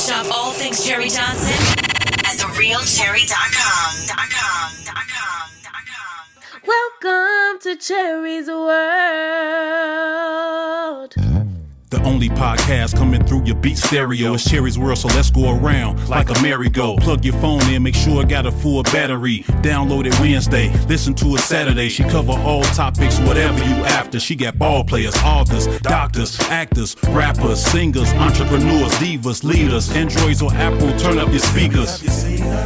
Shop all things Cherie Johnson at therealcherie.com. Welcome to Cherie's World. The only podcast coming through your beat stereo is Cherie's World, so let's go around like a merry-go. Plug your phone in, make sure it got a full battery. Download it Wednesday, listen to it Saturday. She cover all topics, whatever you after. She got ball players, authors, doctors, actors, rappers, singers, entrepreneurs, divas, leaders. Androids or Apple, turn up your speakers.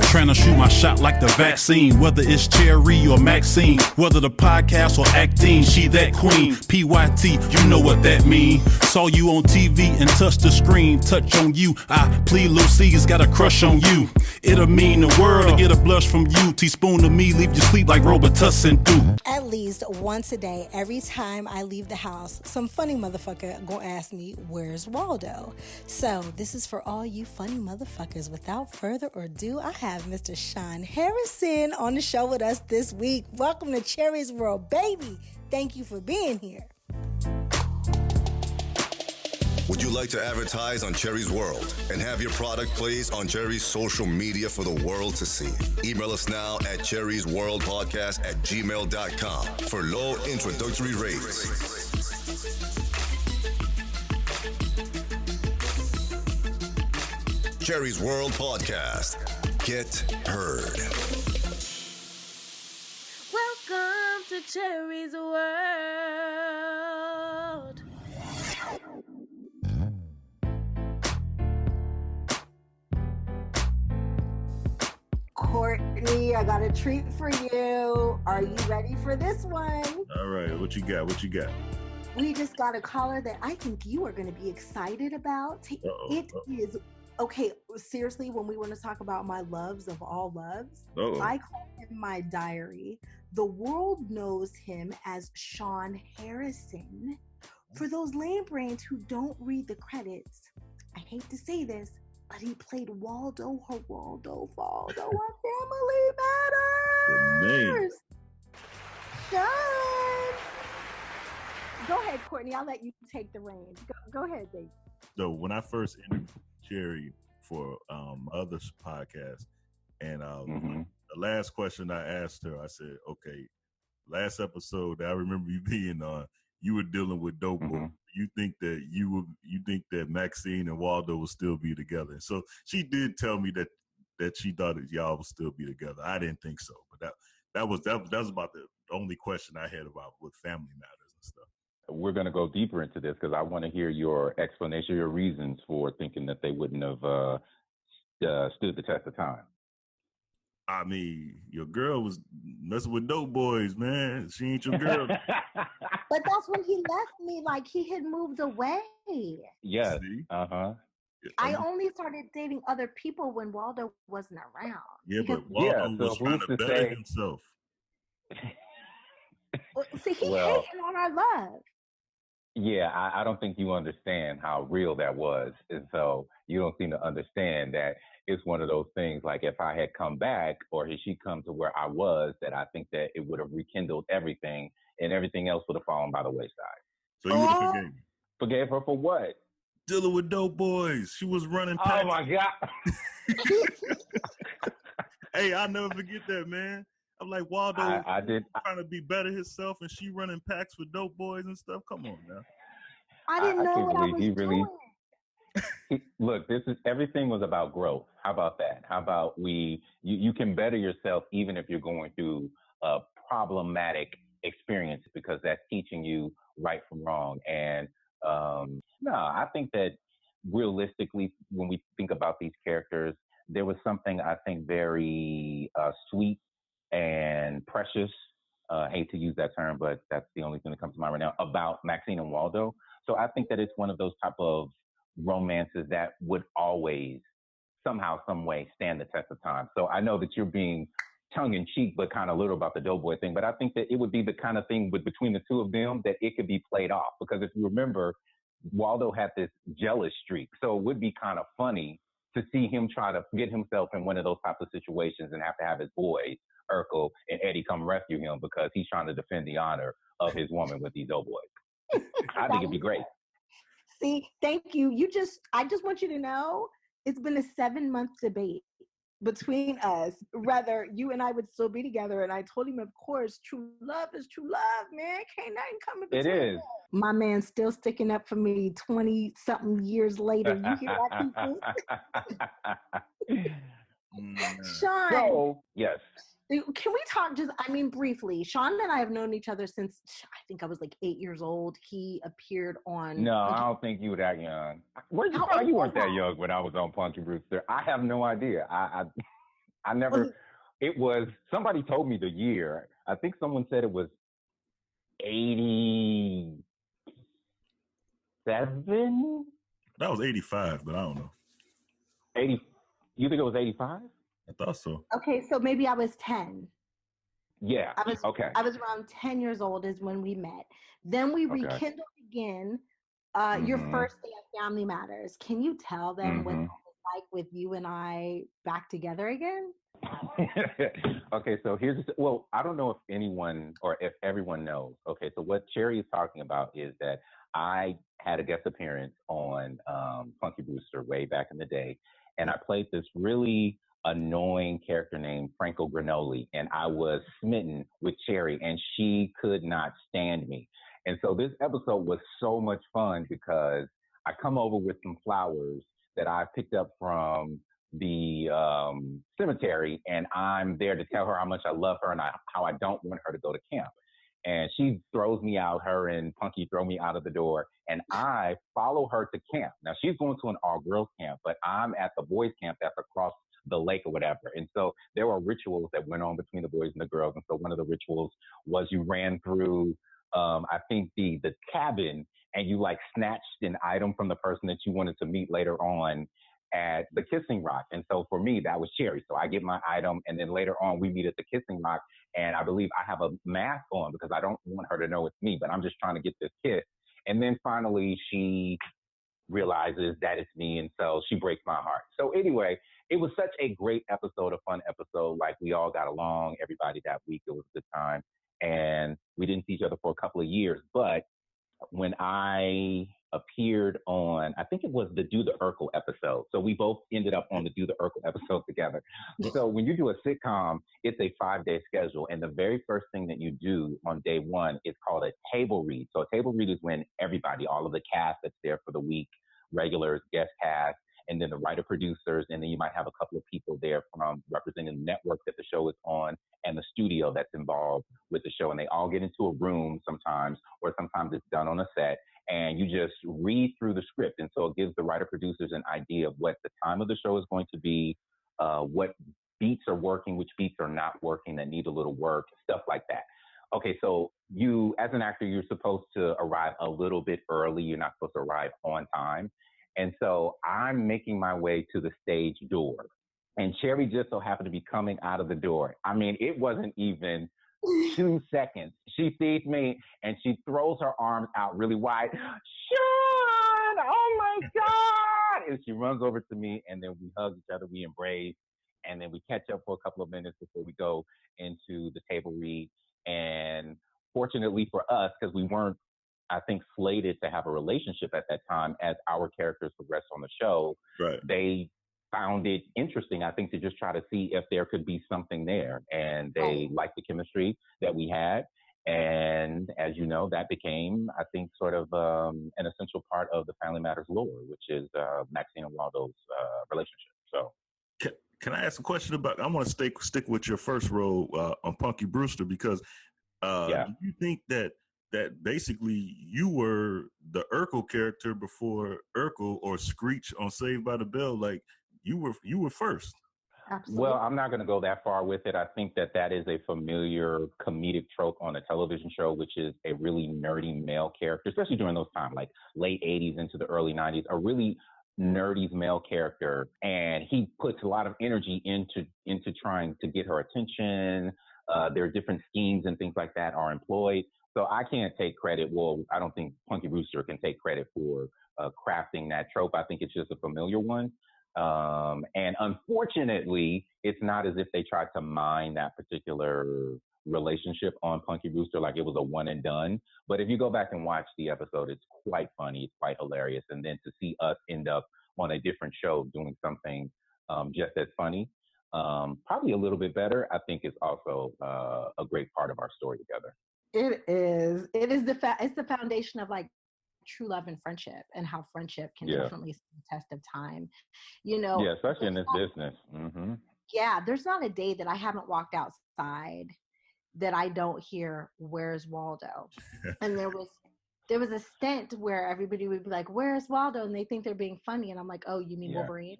Trying to shoot my shot like the vaccine. Whether it's Cherie or Maxine, whether the podcast or acting, she that queen. PYT, you know what that mean. Saw you on TV and touch the screen. Touch on you, I plead Lucy's got a crush on you. It'll mean the world to get a blush from you. Teaspoon of me, leave you sleep like Robitussin do. At least once a day, every time I leave the house, some funny motherfucker gonna ask me, where's Waldo? So this is for all you funny motherfuckers. Without further ado, I have Mr. Shawn Harrison on the show with us this week. Welcome to Cherie's World, baby. Thank you for being here. Would you like to advertise on Cherie's World and have your product placed on Cherie's social media for the world to see? Email us now at cheriesworldpodcast@gmail.com for low introductory rates. Cherie's World Podcast. Get heard. Welcome to Cherie's World. Courtney, I got a treat for you. Are you ready for this one? All right, what you got? We just got a caller that I think you are going to be excited about. It is, okay, seriously, when we want to talk about my loves of all loves, I call him my diary. The world knows him as Shawn Harrison. For those lame brains who don't read the credits, I hate to say this, but he played Waldo Geraldo Faldo on Family Matters. Shawn. Go ahead, Courtney. I'll let you take the reins. Go ahead, baby. So when I first interviewed Cherie for other podcast, and the last question I asked her, I said, "Okay, last episode that I remember you being on, you were dealing with dope boy. You think that Maxine and Waldo will still be together?" So she did tell me that she thought that y'all would still be together. I didn't think so, but that was about the only question I had about with Family Matters and stuff. We're going to go deeper into this because I want to hear your explanation, your reasons for thinking that they wouldn't have stood the test of time. I mean, your girl was messing with dope boys, man. She ain't your girl. But that's when he left me, like he had moved away. Yes. I only started dating other people when Waldo wasn't around. Yeah, but Waldo was trying to better himself. See, he hating on our love. Yeah, I don't think you understand how real that was. And so you don't seem to understand that it's one of those things like if I had come back or had she come to where I was, that I think that it would have rekindled everything and everything else would have fallen by the wayside. So you would have forgave me? Forgave her for what? Dealing with dope boys. She was running packs. Oh, my God. Hey, I'll never forget that, man. I'm like, Waldo trying to be better himself, and she running packs with dope boys and stuff. Come on, now. I didn't know what I was doing. Look, everything was about growth. How about that? How about you can better yourself even if you're going through a problematic experience because that's teaching you right from wrong. And no, I think that realistically, when we think about these characters, there was something I think very sweet and precious. I hate to use that term, but that's the only thing that comes to mind right now about Maxine and Waldo. So I think that it's one of those type of romances that would always somehow, some way stand the test of time. So I know that you're being tongue-in-cheek, but kind of little about the Doughboy thing. But I think that it would be the kind of thing between the two of them that it could be played off. Because if you remember, Waldo had this jealous streak. So it would be kind of funny to see him try to get himself in one of those types of situations and have to have his boys, Urkel and Eddie, come rescue him because he's trying to defend the honor of his woman with these Doughboys. I think it'd be great. See, thank you. I just want you to know it's been a 7-month debate between us whether you and I would still be together. And I told him, of course, true love is true love, man. Can't nothing come in between. It is. My man's still sticking up for me 20-something years later. You hear that, people? Shawn. So, yes. Can we talk briefly? Shawn and I have known each other since I think I was like 8 years old. He appeared on. No, I don't think you were that young. You weren't that young when I was on Punky Brewster. I have no idea. I never. It was somebody told me the year. I think someone said it was 87. That was 85, but I don't know. 80. You think it was 85? I thought so. Okay, so maybe I was 10. Yeah. I was around 10 years old is when we met. Then we rekindled again. Your first day at Family Matters. Can you tell them what it was like with you and I back together again? Okay, so I don't know if anyone or if everyone knows. Okay, so what Cherie is talking about is that I had a guest appearance on Punky Brewster way back in the day, and I played this really annoying character named Franco Granoli, and I was smitten with Cherie, and she could not stand me. And so this episode was so much fun because I come over with some flowers that I picked up from the cemetery, and I'm there to tell her how much I love her and how I don't want her to go to camp. And she throws me out, her and Punky throw me out of the door, and I follow her to camp. Now, she's going to an all-girls camp, but I'm at the boys' camp that's across the lake or whatever. And so there were rituals that went on between the boys and the girls. And so one of the rituals was you ran through, I think, the cabin, and you like snatched an item from the person that you wanted to meet later on at the Kissing Rock. And so for me, that was Cherie. So I get my item, and then later on we meet at the Kissing Rock, and I believe I have a mask on because I don't want her to know it's me, but I'm just trying to get this kiss. And then finally she realizes that it's me, and so she breaks my heart. So anyway, it was such a great episode, a fun episode. Like, we all got along, everybody that week. It was a good time. And we didn't see each other for a couple of years. But when I appeared on, I think it was the Do the Urkel episode. So we both ended up on the Do the Urkel episode together. So when you do a sitcom, it's a 5-day schedule. And the very first thing that you do on day one is called a table read. So a table read is when everybody, all of the cast that's there for the week, regulars, guest cast, and then the writer producers, and then you might have a couple of people there from representing the network that the show is on and the studio that's involved with the show. And they all get into a room sometimes, or sometimes it's done on a set, and you just read through the script. And so it gives the writer producers an idea of what the time of the show is going to be, what beats are working, which beats are not working that need a little work, stuff like that. Okay, so you, as an actor, you're supposed to arrive a little bit early. You're not supposed to arrive on time. And so I'm making my way to the stage door, and Cherie just so happened to be coming out of the door. I mean, it wasn't even 2 seconds. She sees me, and she throws her arms out really wide. Shawn, oh my God! And she runs over to me, and then we hug each other, we embrace, and then we catch up for a couple of minutes before we go into the table read. And fortunately for us, because we weren't, I think, slated to have a relationship at that time, as our characters progressed on the show, right, they found it interesting, I think, to just try to see if there could be something there. And they liked the chemistry that we had. And as you know, that became, I think, sort of an essential part of the Family Matters lore, which is Maxine and Waldo's relationship. So, can I ask a question about, I want to stick with your first role on Punky Brewster, because do you think that basically you were the Urkel character before Urkel or Screech on Saved by the Bell? Like, you were first. Absolutely. Well, I'm not going to go that far with it. I think that is a familiar comedic trope on a television show, which is a really nerdy male character, especially during those times, like late 80s into the early 90s, a really nerdy male character. And he puts a lot of energy into trying to get her attention. There are different schemes and things like that are employed. So I can't take credit. Well, I don't think Punky Brewster can take credit for crafting that trope. I think it's just a familiar one. And unfortunately, it's not as if they tried to mine that particular relationship on Punky Brewster like it was a one and done. But if you go back and watch the episode, it's quite funny. It's quite hilarious. And then to see us end up on a different show doing something just as funny, probably a little bit better, I think is also a great part of our story together. It is. It is it's the foundation of like true love and friendship, and how friendship can definitely stand the test of time. You know. Yeah, especially in this business. Mm-hmm. Yeah, there's not a day that I haven't walked outside that I don't hear, "Where's Waldo?" And there was a stint where everybody would be like, "Where's Waldo?" And they think they're being funny, and I'm like, "Oh, you mean Wolverine?"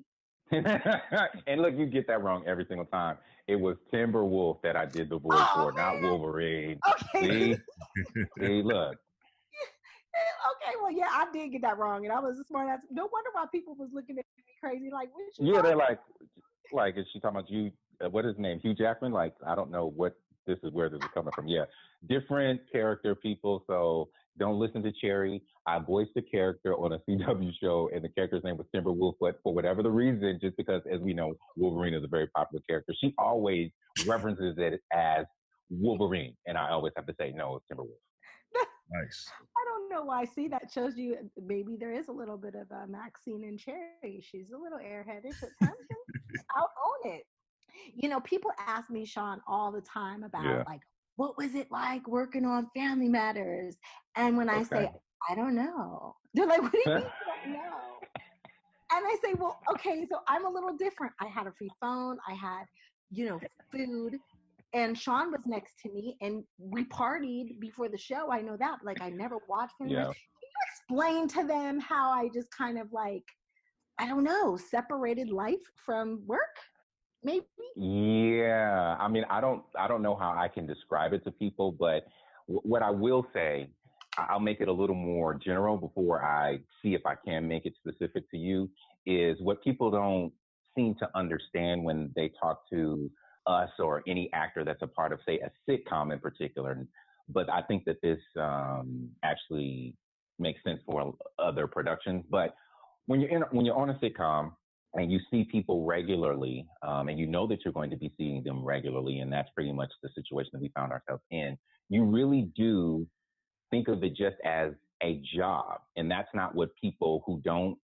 And look, you get that wrong every single time. It was Timberwolf that I did the voice for, not Wolverine. Okay. See, look. Okay, well, yeah, I did get that wrong, and I was a smart ass. No wonder why people was looking at me crazy, like, they're like, is she talking about you? What is his name? Hugh Jackman? Like, I don't know where this is coming from. Yeah, different character people. So don't listen to Cherie. I voiced the character on a CW show, and the character's name was Timberwolf. But for whatever the reason, just because, as we know, Wolverine is a very popular character, she always references it as Wolverine, and I always have to say, no, it's Timberwolf. Nice. I don't know why. See, that shows you maybe there is a little bit of Maxine and Cherie. She's a little airheaded, but I'll own it. You know, people ask me, Shawn, all the time about like, what was it like working on Family Matters? And when I say, I don't know, they're like, what do you mean you don't know? And I say, well, okay, so I'm a little different. I had a free phone. I had, food. And Shawn was next to me, and we partied before the show. I know that. Like, I never watched him. Yeah. Can you explain to them how I just kind of like, I don't know, separated life from work? Maybe. Yeah. I mean, I don't know how I can describe it to people, but what I will say, I'll make it a little more general before I see if I can make it specific to you, is what people don't seem to understand when they talk to us or any actor that's a part of, say, a sitcom in particular. But I think that this actually makes sense for other productions. But when you're on a sitcom and you see people regularly, and you know that you're going to be seeing them regularly, and that's pretty much the situation that we found ourselves in, you really do think of it just as a job. And that's not what people who don't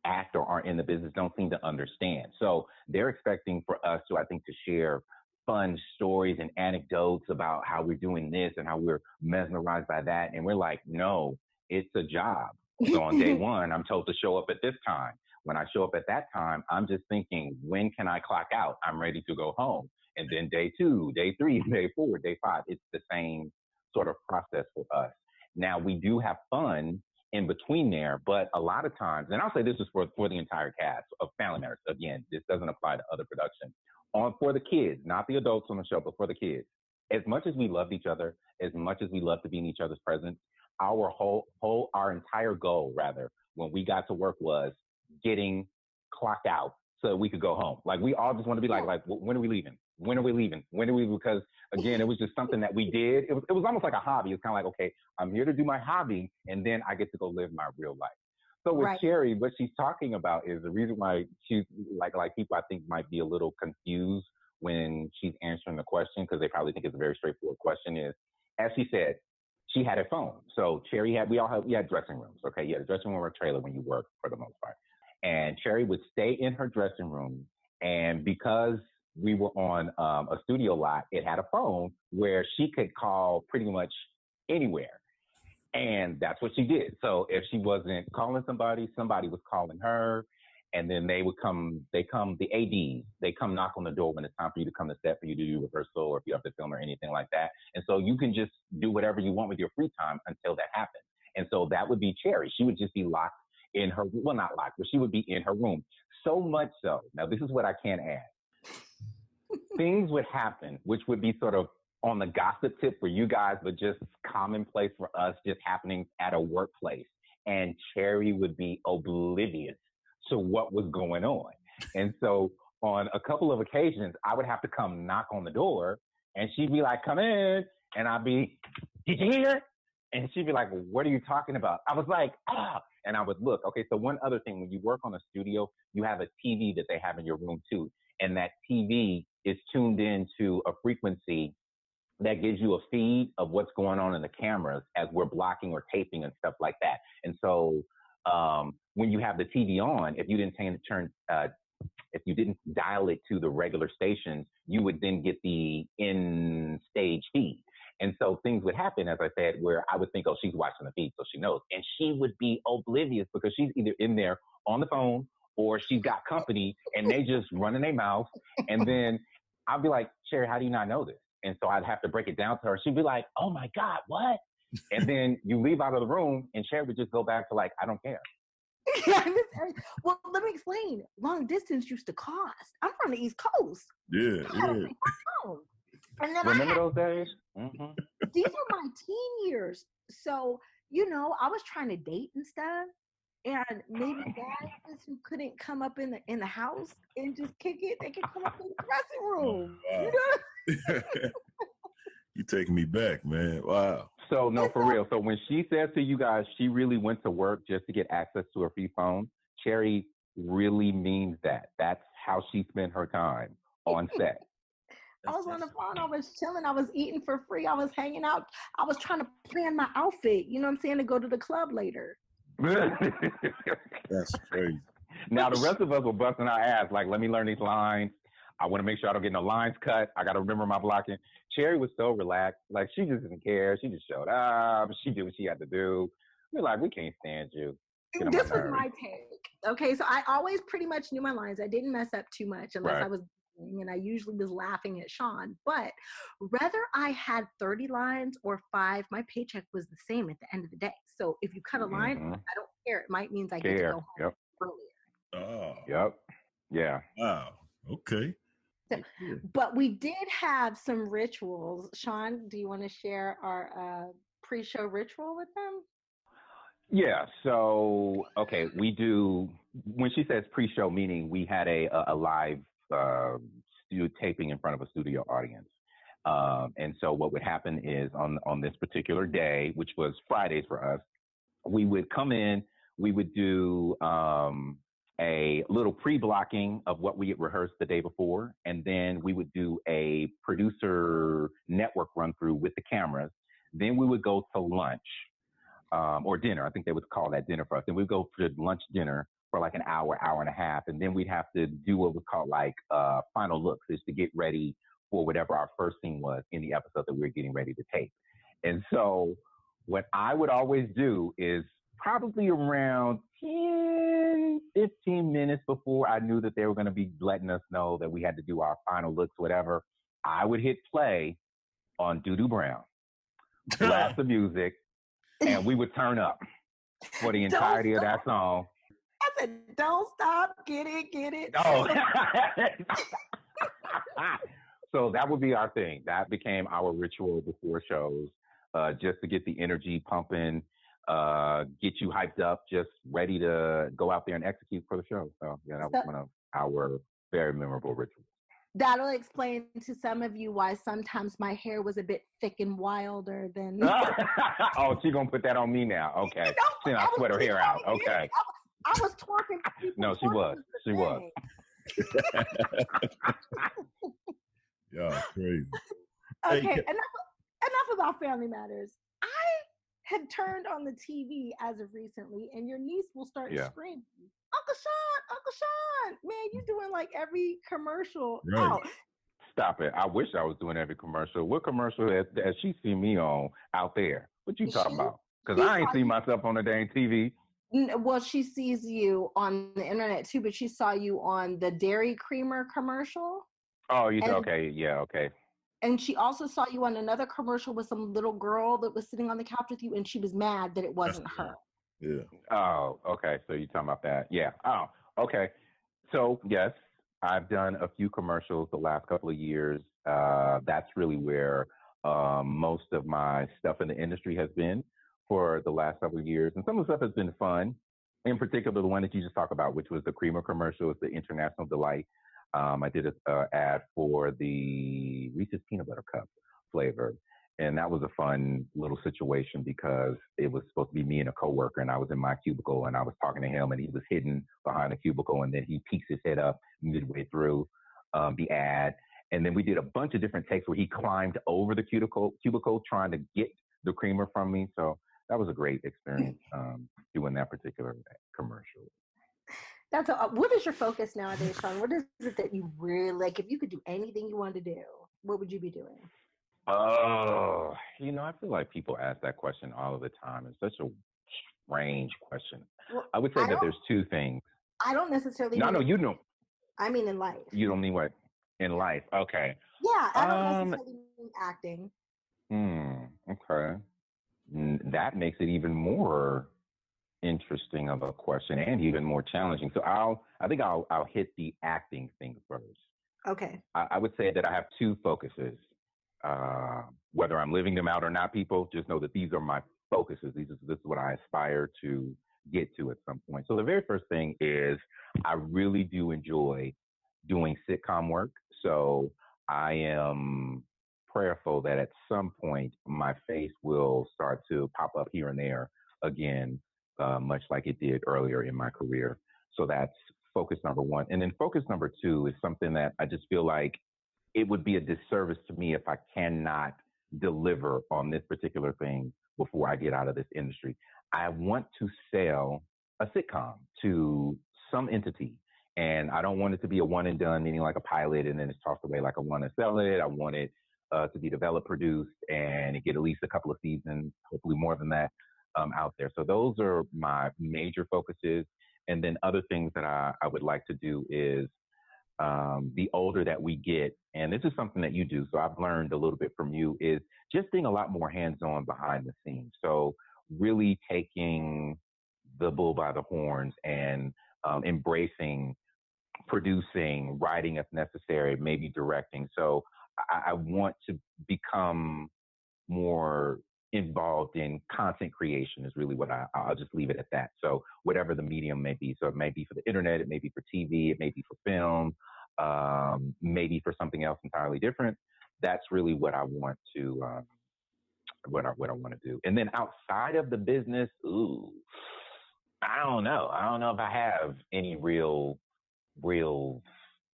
act or aren't in the business don't seem to understand. So they're expecting for us to, I think, to share fun stories and anecdotes about how we're doing this and how we're mesmerized by that. And we're like, no, it's a job. So on day one, I'm told to show up at this time. When I show up at that time, I'm just thinking, when can I clock out? I'm ready to go home. And then day 2, day 3, day 4, day 5, it's the same sort of process for us. Now, we do have fun in between there, but a lot of times, and I'll say this is for the entire cast of Family Matters. Again, this doesn't apply to other productions. For the kids, not the adults on the show, but for the kids. As much as we loved each other, as much as we love to be in each other's presence, our entire goal, rather, when we got to work was getting clocked out so that we could go home. Like, we all just want to be like, when are we leaving? When are we leaving? When are we? Because again, it was just something that we did. It was almost like a hobby. It's kind of like, okay, I'm here to do my hobby, and then I get to go live my real life. So with Cherie, what she's talking about is the reason why she's like people I think might be a little confused when she's answering the question, because they probably think it's a very straightforward question, is, as she said, she had a phone. So Cherie had dressing rooms. Okay, you had a dressing room or a trailer when you work for the most part. And Cherie would stay in her dressing room, and because we were on a studio lot, it had a phone where she could call pretty much anywhere. And that's what she did. So if she wasn't calling somebody was calling her, and then the ADs, they come knock on the door when it's time for you to come to set, for you to do rehearsal, or if you have to film or anything like that. And so you can just do whatever you want with your free time until that happens. And so that would be Cherie. She would just be locked in her, well, not locked, but she would be in her room. So much so, now this is what I can add. Things would happen, which would be sort of on the gossip tip for you guys, but just commonplace for us, just happening at a workplace. And Cherie would be oblivious to what was going on. And so on a couple of occasions, I would have to come knock on the door, and she'd be like, come in. And I'd be, did you hear? And she'd be like, what are you talking about? I was like, and I would look. Okay, so one other thing, when you work on a studio, you have a TV that they have in your room too. And that TV is tuned into a frequency that gives you a feed of what's going on in the cameras as we're blocking or taping and stuff like that. And so when you have the TV on, if you didn't if you didn't dial it to the regular stations, you would then get the in-stage feed. And so things would happen, as I said, where I would think, oh, she's watching the feed, so she knows. And she would be oblivious because she's either in there on the phone or she's got company and they just running their mouth. And then I'd be like, Cherie, how do you not know this? And so I'd have to break it down to her. She'd be like, oh my God, what? And then you leave out of the room and Cherie would just go back to like, I don't care. Well, let me explain. Long distance used to cost. I'm from the East Coast. Yeah. And then remember those days? Mm-hmm. These were my teen years. So, I was trying to date and stuff. And maybe guys who couldn't come up in the house and just kick it, they could come up in the dressing room. Oh, wow. You taking me back, man. Wow. So, no, for real. So when she says to you guys, she really went to work just to get access to her free phone, Cherie really means that. That's how she spent her time on set. I was on the phone. I was chilling. I was eating for free. I was hanging out. I was trying to plan my outfit, you know what I'm saying, to go to the club later. That's crazy. Now, the rest of us were busting our ass. Like, let me learn these lines. I want to make sure I don't get no lines cut. I got to remember my blocking. Cherie was so relaxed. Like, she just didn't care. She just showed up. She did what she had to do. We're like, we can't stand you. This was my take. Okay, so I always pretty much knew my lines. I didn't mess up too much unless I was, and I usually was laughing at Shawn. But whether I had 30 lines or 5, my paycheck was the same at the end of the day. So if you cut a line, I don't care. It might mean I get to go home earlier. Oh. Yep. Yeah. Wow. Okay. So, but we did have some rituals. Shawn, do you want to share our pre-show ritual with them? Yeah. So, okay, we do, when she says pre-show, meaning we had a live studio taping in front of a studio audience. And so what would happen is on this particular day, which was Fridays for us, we would come in, we would do a little pre-blocking of what we had rehearsed the day before, and then we would do a producer network run-through with the cameras. Then we would go to lunch or dinner. I think they would call that dinner for us. And we'd go for lunch dinner for like an hour, hour and a half, and then we'd have to do what was called like final looks, is to get ready for whatever our first scene was in the episode that we were getting ready to tape. And so what I would always do is probably around 10, 15 minutes before I knew that they were going to be letting us know that we had to do our final looks, whatever, I would hit play on Doo Doo Brown, blast the music, and we would turn up for the entirety of that song. I said, don't stop, get it. Oh. So that would be our thing. That became our ritual before shows, just to get the energy pumping, get you hyped up, just ready to go out there and execute for the show. So yeah, that was one of our very memorable rituals. That'll explain to some of you why sometimes my hair was a bit thick and wilder than. Oh, she's gonna put that on me now. Okay, she not sweat her hair out. Okay. I was twerking. No, she was. She was. Yeah, crazy. Okay, hey, enough about family matters. I have turned on the TV as of recently, and your niece will start screaming, Uncle Shawn, man, you doing like every commercial out. Stop it. I wish I was doing every commercial. What commercial has she seen me on out there? What you talking about? Because I ain't seen myself on the dang TV. Well, she sees you on the internet too, but she saw you on the Dairy Creamer commercial. Oh, okay. Yeah, okay. And she also saw you on another commercial with some little girl that was sitting on the couch with you, and she was mad that it wasn't her. Yeah. Oh, okay. So you're talking about that. Yeah. Oh, okay. So, yes, I've done a few commercials the last couple of years. That's really where most of my stuff in the industry has been for the last several years. And some of the stuff has been fun. In particular, the one that you just talked about, which was the creamer commercial, it's the International Delight. I did an ad for the Reese's Peanut Butter Cup flavor. And that was a fun little situation because it was supposed to be me and a coworker, and I was in my cubicle and I was talking to him, and he was hidden behind the cubicle, and then he peeks his head up midway through the ad. And then we did a bunch of different takes where he climbed over the cubicle trying to get the creamer from me. So that was a great experience doing that particular commercial. What is your focus nowadays, Shawn? What is it that you really like? If you could do anything you wanted to do, what would you be doing? Oh, I feel like people ask that question all of the time. It's such a strange question. Well, I would say that there's two things. I don't necessarily. No, you know. I mean, in life. You don't mean what? In life? Okay. Yeah, I don't necessarily mean acting. Okay. That makes it even more interesting of a question and even more challenging. So I think I'll hit the acting thing first. Okay. I would say that I have two focuses. Whether I'm living them out or not, people just know that these are my focuses. This is what I aspire to get to at some point. So the very first thing is I really do enjoy doing sitcom work. So I am prayerful that at some point my face will start to pop up here and there again, much like it did earlier in my career. So that's focus number one. And then focus number two is something that I just feel like it would be a disservice to me if I cannot deliver on this particular thing before I get out of this industry. I want to sell a sitcom to some entity. And I don't want it to be a one and done, meaning like a pilot and then it's tossed away. Like I want to sell it. I want it to be developed, produced, and get at least a couple of seasons, hopefully more than that, out there. So those are my major focuses. And then other things that I would like to do is the older that we get, and this is something that you do, so I've learned a little bit from you, is just being a lot more hands-on behind the scenes. So really taking the bull by the horns and embracing, producing, writing if necessary, maybe directing. So I want to become more involved in content creation is really what I'll just leave it at that. So whatever the medium may be. So it may be for the internet, it may be for TV, it may be for film, maybe for something else entirely different. That's really what I want to, what I want to do. And then outside of the business, I don't know. I don't know if I have any real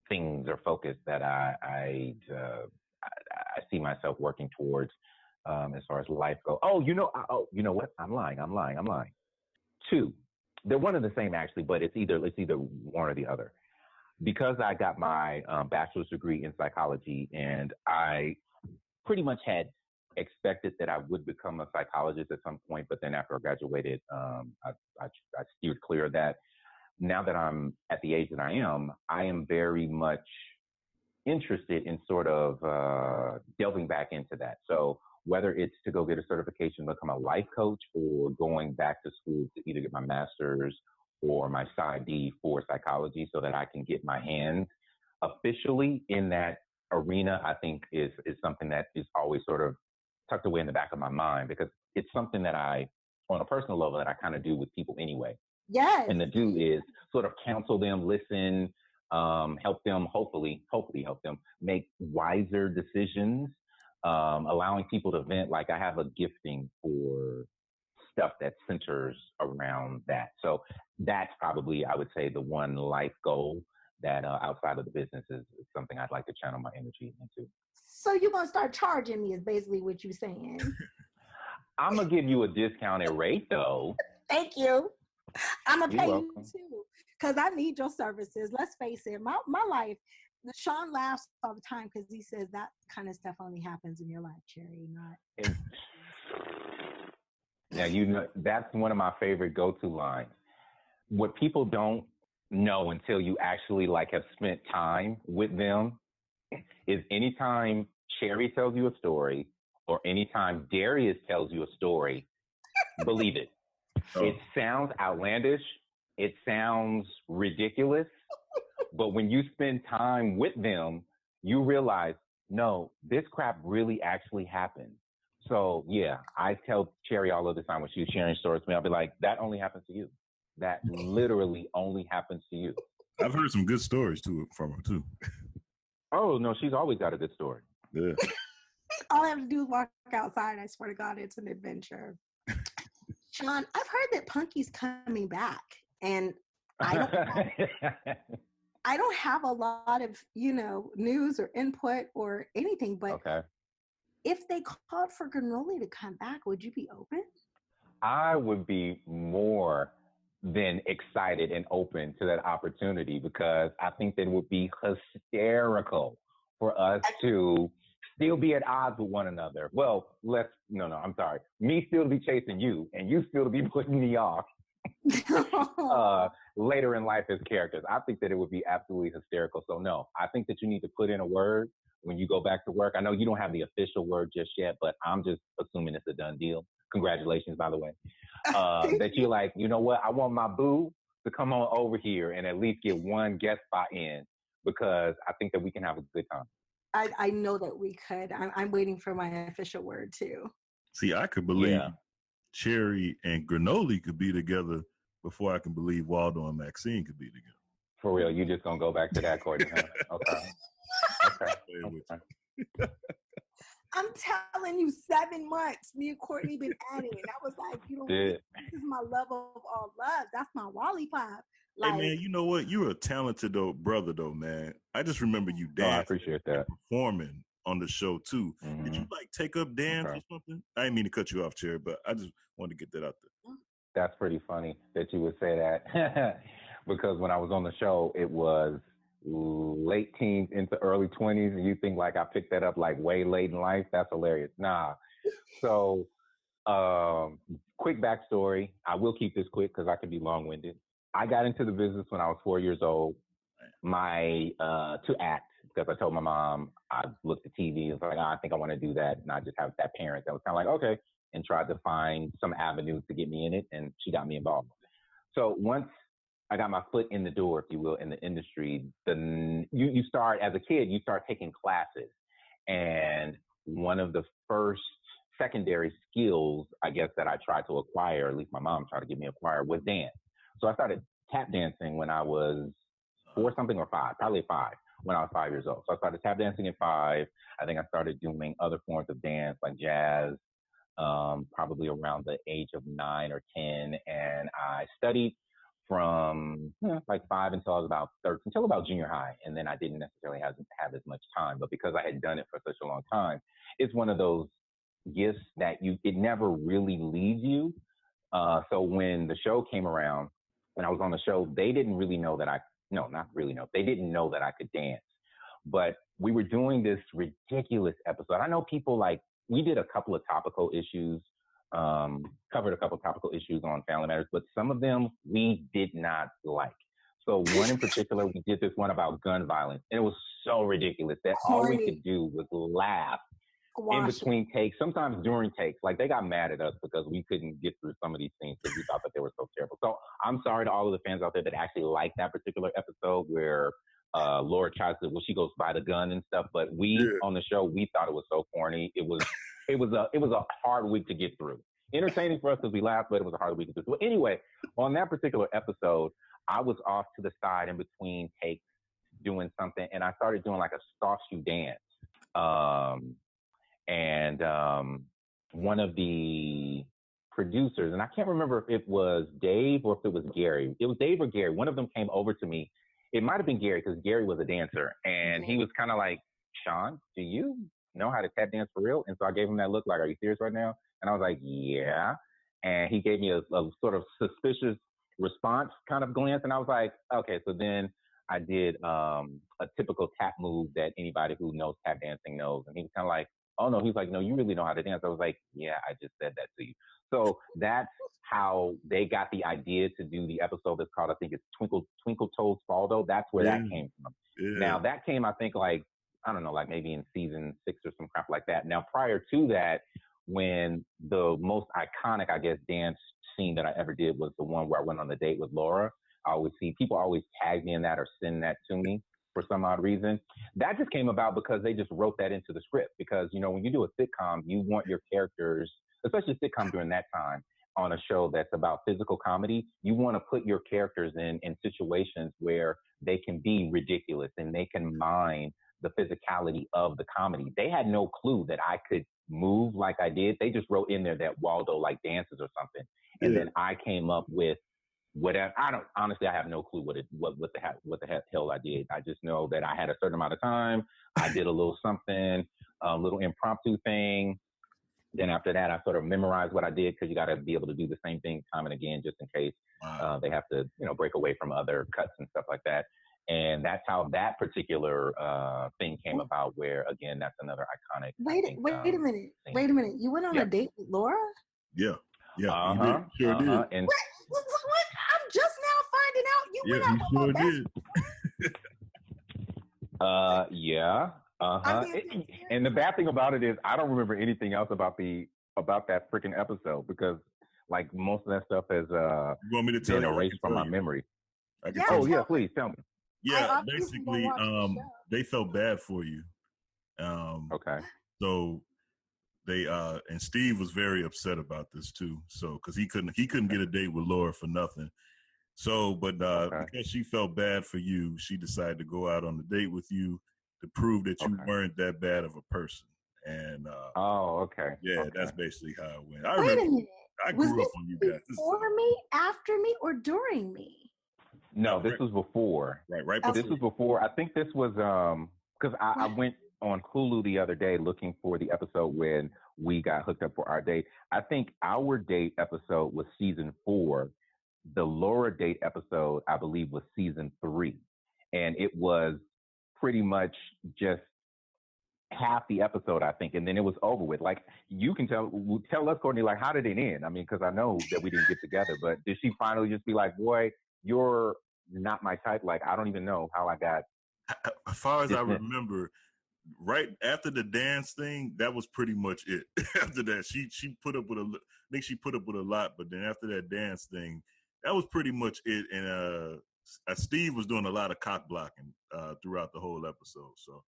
things or focus that I see myself working towards as far as life goes. You know what? I'm lying. Two. They're one and the same actually, but it's either one or the other. Because I got my bachelor's degree in psychology, and I pretty much had expected that I would become a psychologist at some point, but then after I graduated, I steered clear of that. Now that I'm at the age that I am very much interested in sort of delving back into that. So whether it's to go get a certification to become a life coach or going back to school to either get my master's or my PsyD for psychology so that I can get my hands officially in that arena, I think is something that is always sort of tucked away in the back of my mind, because it's something that I, on a personal level, that I kind of do with people anyway. Yes. And the do is sort of counsel them, listen, help them, hopefully help them make wiser decisions, allowing people to vent. Like I have a gifting for stuff that centers around that. So that's probably, I would say, the one life goal that outside of the business is something I'd like to channel my energy into. So you're going to start charging me is basically what you're saying. I'm going to give you a discounted rate, though. Thank you. I'm going to pay you, too, because I need your services. Let's face it. My life, Shawn laughs all the time because he says that kind of stuff only happens in your life, Cherie, not... Now, that's one of my favorite go-to lines. What people don't know until you actually have spent time with them is anytime Cherie tells you a story or anytime Darius tells you a story, believe it. It sounds outlandish. It sounds ridiculous. But when you spend time with them, you realize, no, this crap really actually happened. So, yeah, I tell Cherie all of the time when she's sharing stories with me, I'll be like, that only happens to you. That literally only happens to you. I've heard some good stories from her, too. Oh, no, she's always got a good story. Yeah. All I have to do is walk outside. I swear to God, it's an adventure. Shawn, I've heard that Punky's coming back, and I don't have a lot of, news or input or anything, but okay. If they called for Granola to come back, would you be open? I would be more than excited and open to that opportunity because I think that it would be hysterical for us to still be at odds with one another. Well, I'm sorry. Me still to be chasing you and you still to be putting me off later in life as characters. I think that it would be absolutely hysterical. So no, I think that you need to put in a word when you go back to work. I know you don't have the official word just yet, but I'm just assuming it's a done deal. Congratulations, by the way. That you're like, you know what? I want my boo to come on over here and at least get one guest spot in because I think that we can have a good time. I know that we could. I'm waiting for my official word too. See, I could believe Cherie and Granoli could be together before I can believe Waldo and Maxine could be together. For real, you just gonna go back to that, Courtney? Huh? Okay. I'm telling you, 7 months. Me and Courtney been at it, and I was like, this is my love of all love. That's my Wally-Pop. Like, hey man, you know what? You're a talented brother, though, man. I just remember you dancing, I appreciate that, performing on the show too. Mm-hmm. Did you like take up dance or something? I didn't mean to cut you off, Cherie, but I just wanted to get that out there. That's pretty funny that you would say that because when I was on the show, it was late teens into early 20s, and you think like I picked that up like way late in life. That's hilarious. Nah. So, quick backstory. I will keep this quick because I could be long-winded. I got into the business when I was 4 years old. To act, because I told my mom, I looked at TV and was like, I think I want to do that. And I just have that parent that was kind of like, okay, and tried to find some avenues to get me in it. And she got me involved. So once I got my foot in the door, if you will, in the industry, then you start, as a kid, you start taking classes. And one of the first secondary skills, I guess, that I tried to acquire, at least my mom tried to get me to acquire, was dance. So I started tap dancing when I was 4 something or 5, probably 5, when I was 5 years old. So I started tap dancing at 5. I think I started doing other forms of dance like jazz, probably around the age of 9 or 10. And I studied from like 5 until I was about 13, until about junior high. And then I didn't necessarily have as much time, but because I had done it for such a long time, it's one of those gifts that it never really leaves you. So when the show came around, when I was on the show, they didn't really know that they didn't know that I could dance. But we were doing this ridiculous episode. I know people we did a couple of topical issues, covered a couple of topical issues on Family Matters, but some of them we did not like. So one in particular, we did this one about gun violence. And it was so ridiculous that all we could do was laugh in between takes, sometimes during takes. Like, they got mad at us because we couldn't get through some of these scenes because we thought that they were so terrible. So I'm sorry to all of the fans out there that actually liked that particular episode where Laura tries to, she goes by the gun and stuff. But on the show, we thought it was so corny. It was a hard week to get through. Entertaining for us because we laughed, but it was a hard week to get through. So anyway, on that particular episode, I was off to the side in between takes doing something, and I started doing like a soft shoe dance. And one of the producers, and I can't remember if it was Dave or if it was Gary. It was Dave or Gary. One of them came over to me. It might have been Gary because Gary was a dancer. And he was kind of like, Shawn, do you know how to tap dance for real? And so I gave him that look like, are you serious right now? And I was like, yeah. And he gave me a sort of suspicious response kind of glance. And I was like, okay. So then I did a typical tap move that anybody who knows tap dancing knows. And he was kind of like, oh, no. He's like, no, you really know how to dance. I was like, yeah, I just said that to you. So that's how they got the idea to do the episode that's called, I think it's Twinkle Toes Waldo. That's where that came from. Yeah. Now, that came, I think, maybe in season 6 or some crap like that. Now, prior to that, when the most iconic, I guess, dance scene that I ever did was the one where I went on a date with Laura. I always see people always tag me in that or send that to me for some odd reason. That just came about because they just wrote that into the script. Because, when you do a sitcom, you want your characters, especially a sitcom during that time, on a show that's about physical comedy, you want to put your characters in situations where they can be ridiculous and they can mine the physicality of the comedy. They had no clue that I could move like I did. They just wrote in there that Waldo dances or something. And then I came up with whatever. I have no clue what the hell I did. I just know that I had a certain amount of time. I did a little something, a little impromptu thing. Then after that, I sort of memorized what I did because you got to be able to do the same thing time and again, just in case they have to, break away from other cuts and stuff like that. And that's how that particular thing came about. Where again, that's another iconic. Wait a minute. Thing. Wait a minute. You went on a date with Laura? Yeah. Did. Sure did. And what? I'm just now finding out you went out with my best friend. Yeah. And the bad thing about it is I don't remember anything else about that freaking episode because like most of that stuff has you want me to tell been you? erased from my memory. Yeah, please tell me. Yeah, basically, they felt bad for you. Okay. So they and Steve was very upset about this too. So because he couldn't get a date with Laura for nothing. So, but because she felt bad for you, she decided to go out on the date with you to prove that you weren't that bad of a person. And that's basically how it went. Wait a minute. I grew up on you guys. Before me, after me, or during me? No, this was before. Right. This was before. I think this was because I went on Hulu the other day looking for the episode when we got hooked up for our date. I think our date episode was season 4. The Laura date episode, I believe, was season 3, and it was pretty much just half the episode, I think, and then it was over with. Like, you can tell us, Courtney, like, how did it end? I mean, because I know that we didn't get together, but did she finally just be like, boy, you're not my type? Like, I don't even know how I got. As far as I remember, right after the dance thing, that was pretty much it. After that, she put up with I think she put up with a lot, but then after that dance thing, that was pretty much it. And Steve was doing a lot of cock blocking throughout the whole episode. So.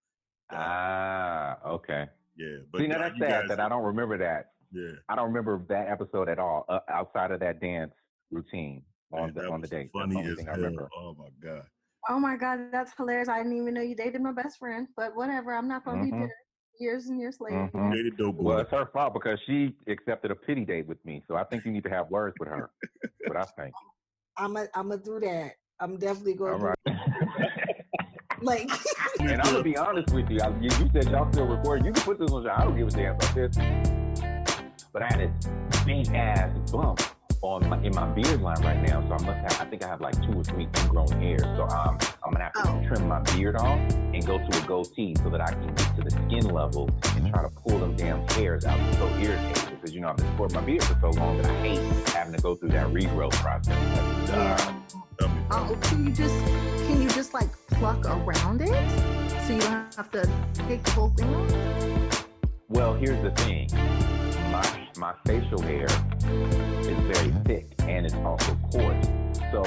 Okay. Yeah, but see, now that's sad that I don't remember that. Yeah, I don't remember that episode at all outside of that dance routine on the date. Funny as hell. I remember. Oh my god. Oh my god, that's hilarious! I didn't even know you dated my best friend, but whatever. I'm not going to be bitter years and years later. Dated dope boy. Well, it's her fault because she accepted a pity date with me. So I think you need to have words with her. What I think. I'm gonna do that. I'm definitely going to. Do like. And I'm gonna be honest with you. You said y'all still recording. You can put this on your. I don't give a damn about this. But I had this big ass bump in my beard line right now. So I think I have like 2 or 3 ingrown hairs. So I'm gonna have to trim my beard off and go to a goatee so that I can get to the skin level and try to pull them damn hairs out. It's so irritating because I've been sporting my beard for so long that I hate having to go through that regrowth process. Can you just like pluck around it so you don't have to take the whole thing off? Well, here's the thing. My facial hair is very thick and it's also coarse. So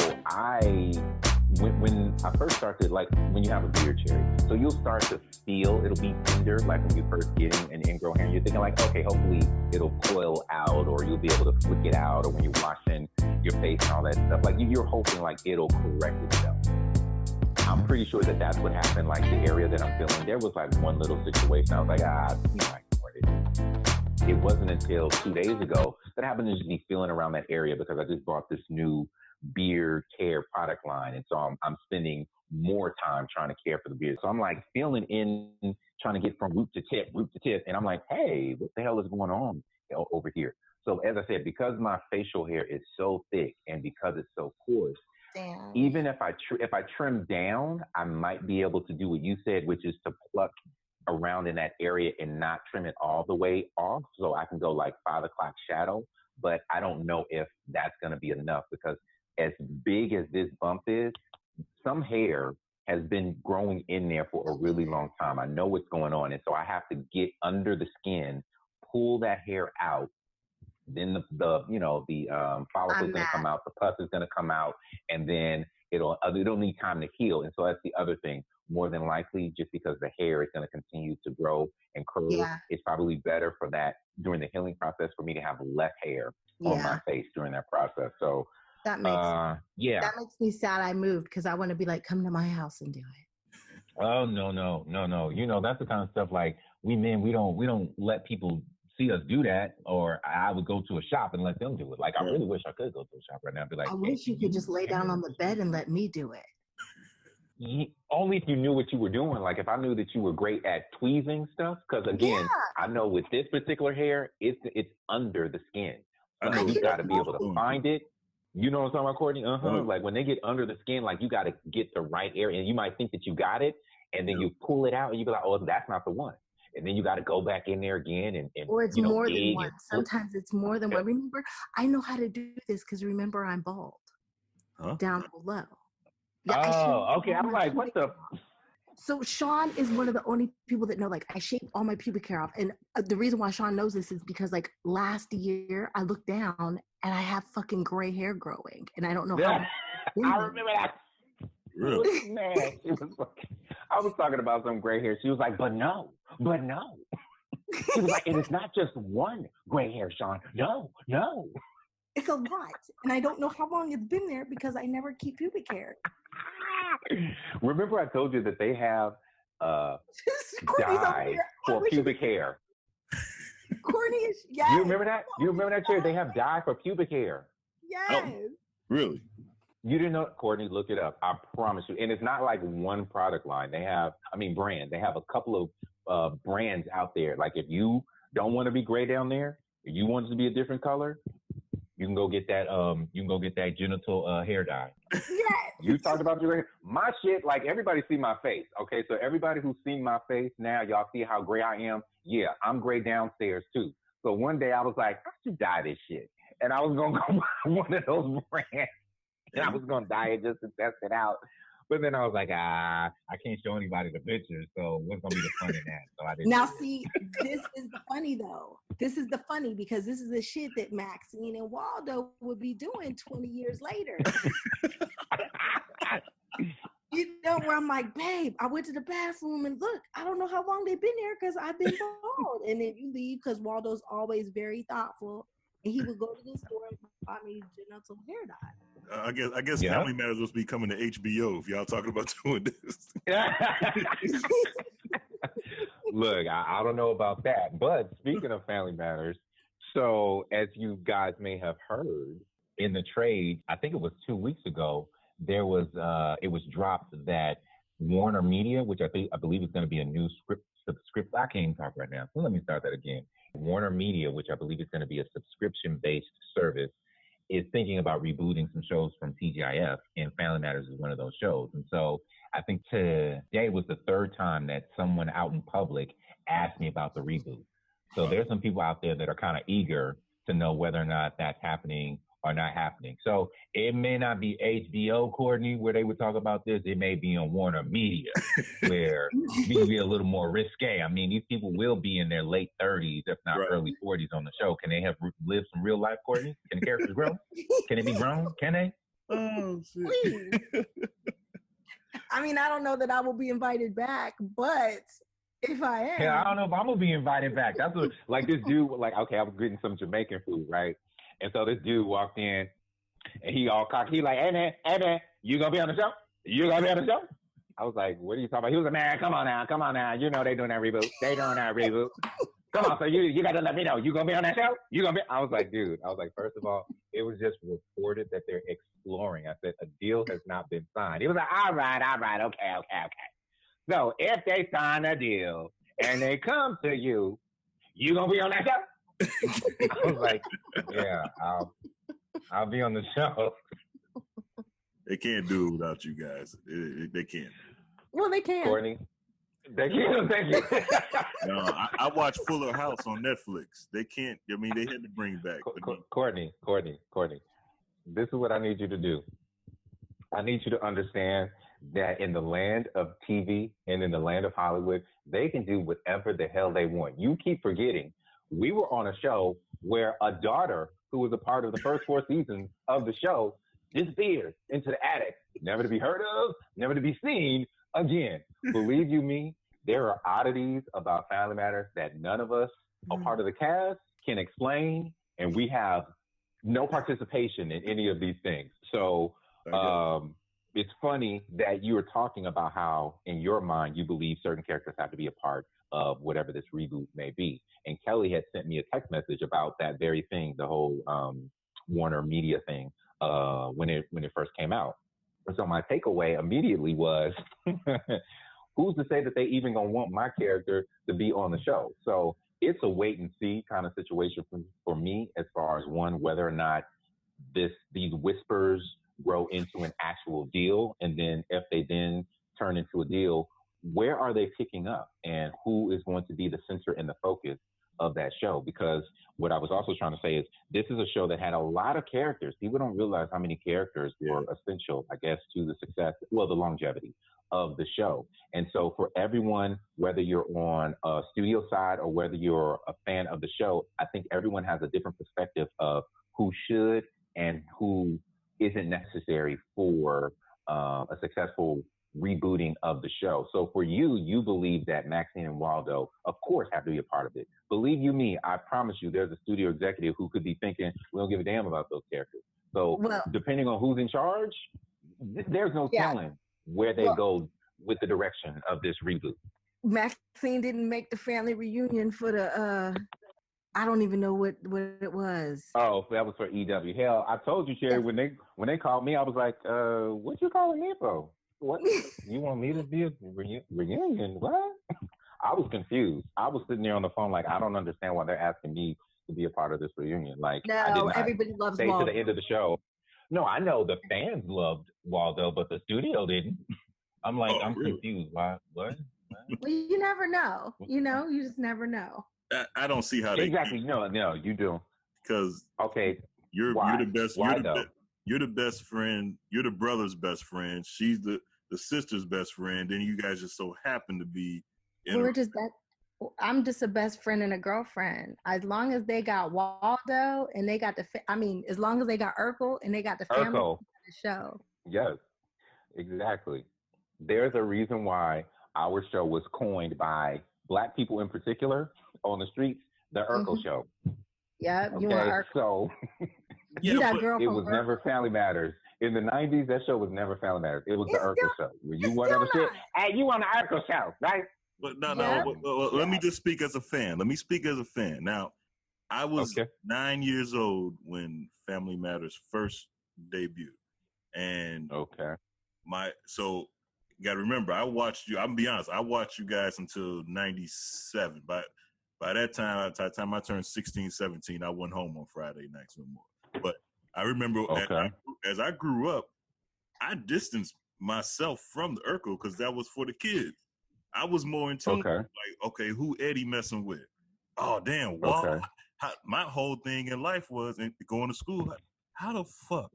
when I first started, like when you have a beard, Cherie, so you'll start to feel it'll be tender, like when you first getting an ingrown hair. You're thinking like, okay, hopefully it'll coil out, or you'll be able to flick it out, or when you're washing your face and all that stuff, like you're hoping like it'll correct itself. I'm pretty sure that that's what happened. Like the area that I'm feeling, there was like one little situation. I was like, I ignored it. It wasn't until 2 days ago that I happened to just be feeling around that area because I just bought this new beard care product line. And so I'm spending more time trying to care for the beard. So I'm like feeling in, trying to get from root to tip. And I'm like, hey, what the hell is going on over here? So as I said, because my facial hair is so thick and because it's so coarse, damn. Even if I trim down, I might be able to do what you said, which is to pluck around in that area and not trim it all the way off, so I can go like 5 o'clock shadow. But I don't know if that's going to be enough because as big as this bump is, some hair has been growing in there for a really long time. I know what's going on, and so I have to get under the skin, pull that hair out. Then the follicle is going to come out, the pus is going to come out, and then it'll need time to heal. And so that's the other thing. More than likely, just because the hair is going to continue to grow and curl, it's probably better for that during the healing process for me to have less hair on my face during that process. So that makes me sad I moved because I want to be like, come to my house and do it. Oh no. That's the kind of stuff like we men, we don't let people see us do that, or I would go to a shop and let them do it. Like I really wish I could go to a shop right now and be like, I wish you could just lay down on the bed and let me do it. only if you knew what you were doing. Like if I knew that you were great at tweezing stuff, because again, I know with this particular hair, it's under the skin. So you got to be able to find it. You know what I'm talking about, Courtney? Like when they get under the skin, like you got to get the right area, and you might think that you got it, and then you pull it out, and you be like, oh, that's not the one. And then you got to go back in there again, and or it's more than one. Sometimes it's more than one. Remember, I know how to do this because remember, I'm bald down below. Yeah, okay. I'm like, what the? So Shawn is one of the only people that know, like, I shaved all my pubic hair off. And the reason why Shawn knows this is because, like, last year I looked down and I have fucking gray hair growing. And I don't know how. I remember that. Really? Man, she was like, I was talking about some gray hair. She was like, but no. She was like, and it's not just one gray hair, Shawn. No. It's a lot. And I don't know how long it's been there because I never keep pubic hair. Remember I told you that they have dye for pubic hair. Courtney is, yes. You remember that? You remember that, Cherie? They have dye for pubic hair. Yes. Oh, really? You didn't know? Courtney, look it up. I promise you. And it's not like one product line. They have, brand. They have a couple of brands out there. Like if you don't want to be gray down there, if you want it to be a different color, you can go get that. You can go get that genital hair dye. Yes. You talked about your hair. My shit. Like everybody see my face. Okay, so everybody who's seen my face now, y'all see how gray I am. Yeah, I'm gray downstairs too. So one day I was like, I should dye this shit, and I was gonna go buy one of those brands, and I was gonna dye it just to test it out. But then I was like, I can't show anybody the pictures, so what's gonna be the fun in that? So I didn't. Now, see, this is the funny though. This is the funny because this is the shit that Maxine and Waldo would be doing 20 years later. You know, where I'm like, babe, I went to the bathroom and look, I don't know how long they've been there because I've been bald. And then you leave because Waldo's always very thoughtful, and he would go to the store and buy me genital hair dye. I guess Family Matters must be coming to HBO if y'all talking about doing this. Look, I don't know about that, but speaking of Family Matters, so as you guys may have heard in the trade, I think it was 2 weeks ago, there was it was dropped that Warner Media, which I believe is going to be a new subscription. I can't even talk right now, so let me start that again. Warner Media, which I believe is going to be a subscription-based service, is thinking about rebooting some shows from TGIF, and Family Matters is one of those shows. And so I think today was the third time that someone out in public asked me about the reboot. So there's some people out there that are kind of eager to know whether or not that's happening or not happening. So it may not be HBO, Courtney, where they would talk about this. It may be on Warner Media, where it may be a little more risque. I mean, these people will be in their late 30s, if not early 40s on the show. Can they have lived some real life, Courtney? Can the characters grow? Can it be grown? Can they? Oh, shit. I mean, I don't know that I will be invited back, but if I am. Yeah, I don't know if I'm going to be invited back. That's what, like this dude, like, okay, I was getting some Jamaican food, right? And so this dude walked in, and he all cocky. He like, hey man, you gonna be on the show? You gonna be on the show? I was like, what are you talking about? He was like, man, come on now. You know they doing that reboot. Come on, so you got to let me know. You gonna be on that show? You gonna be? I was like, first of all, it was just reported that they're exploring. I said, a deal has not been signed. He was like, all right, okay. So if they sign a deal and they come to you, you gonna be on that show? I was like, yeah, I'll be on the show. They can't do it without you guys. They can't. Well, they can. Courtney, thank you. No, I watch Fuller House on Netflix. They can't. I mean, they had to bring it back. Courtney, this is what I need you to do. I need you to understand that in the land of TV and in the land of Hollywood, they can do whatever the hell they want. You keep forgetting. We were on a show where a daughter who was a part of the first 4 seasons of the show disappeared into the attic, never to be heard of, never to be seen again. Believe you me, there are oddities about Family Matters that none of us, a part of the cast, can explain, and we have no participation in any of these things. So it's funny that you were talking about how, in your mind, you believe certain characters have to be a part of whatever this reboot may be. And Kelly had sent me a text message about that very thing, the whole Warner Media thing, when it first came out. So my takeaway immediately was, who's to say that they even gonna want my character to be on the show? So it's a wait and see kind of situation for me, as far as one, whether or not these whispers grow into an actual deal, and then if they then turn into a deal, where are they picking up, and who is going to be the center and the focus of that show? Because what I was also trying to say is, this is a show that had a lot of characters. People don't realize how many characters were essential, I guess, to the success, well, the longevity of the show. And so for everyone, whether you're on a studio side or whether you're a fan of the show, I think everyone has a different perspective of who should and who isn't necessary for a successful rebooting of the show. So for you, you believe that Maxine and Waldo, of course, have to be a part of it. Believe you me, I promise you, there's a studio executive who could be thinking, we don't give a damn about those characters. So depending on who's in charge, there's no telling where they go with the direction of this reboot. Maxine didn't make the family reunion for the I don't even know what it was. Oh, that was for EW. Hell, I told you, Cherie, when they called me, I was like, what you calling me for? What? You want me to be a reunion? What? I was confused. I was sitting there on the phone like, I don't understand why they're asking me to be a part of this reunion. Like, no, I did not everybody loves stay Waldo. to the end of the show. No, I know the fans loved Waldo, but the studio didn't. I'm like, I'm confused. Why? What? Well, you never know. You know, you just never know. I don't see how they exactly. No, you do. Because you're the best. You're the best friend. You're the brother's best friend. She's the sister's best friend. Then you guys just so happen to be. I'm just a best friend and a girlfriend. As long as they got Waldo and they got as long as they got Urkel and they got the family on the show. Yes, exactly. There's a reason why our show was coined by Black people in particular on the streets, the Urkel show. Yeah, okay? You are Urkel. So you that girl it was Urkel. Never Family Matters. In the 90s, that show was never Family Matters. It was the Urkel show. When you want other shit, hey, you on the Urkel show, right? But let me just speak as a fan. Let me speak as a fan. Now, I was 9 years old when Family Matters first debuted. And so you got to remember, I watched you. I'm gonna be honest. I watched you guys until '97. By that time, by the time I turned 16, 17, I went home on Friday nights no more. But I remember as I grew up, I distanced myself from the Urkel because that was for the kids. I was more in tune like, who Eddie messing with? Oh, damn, Waldo. My whole thing in life was going to school. Like, how the fuck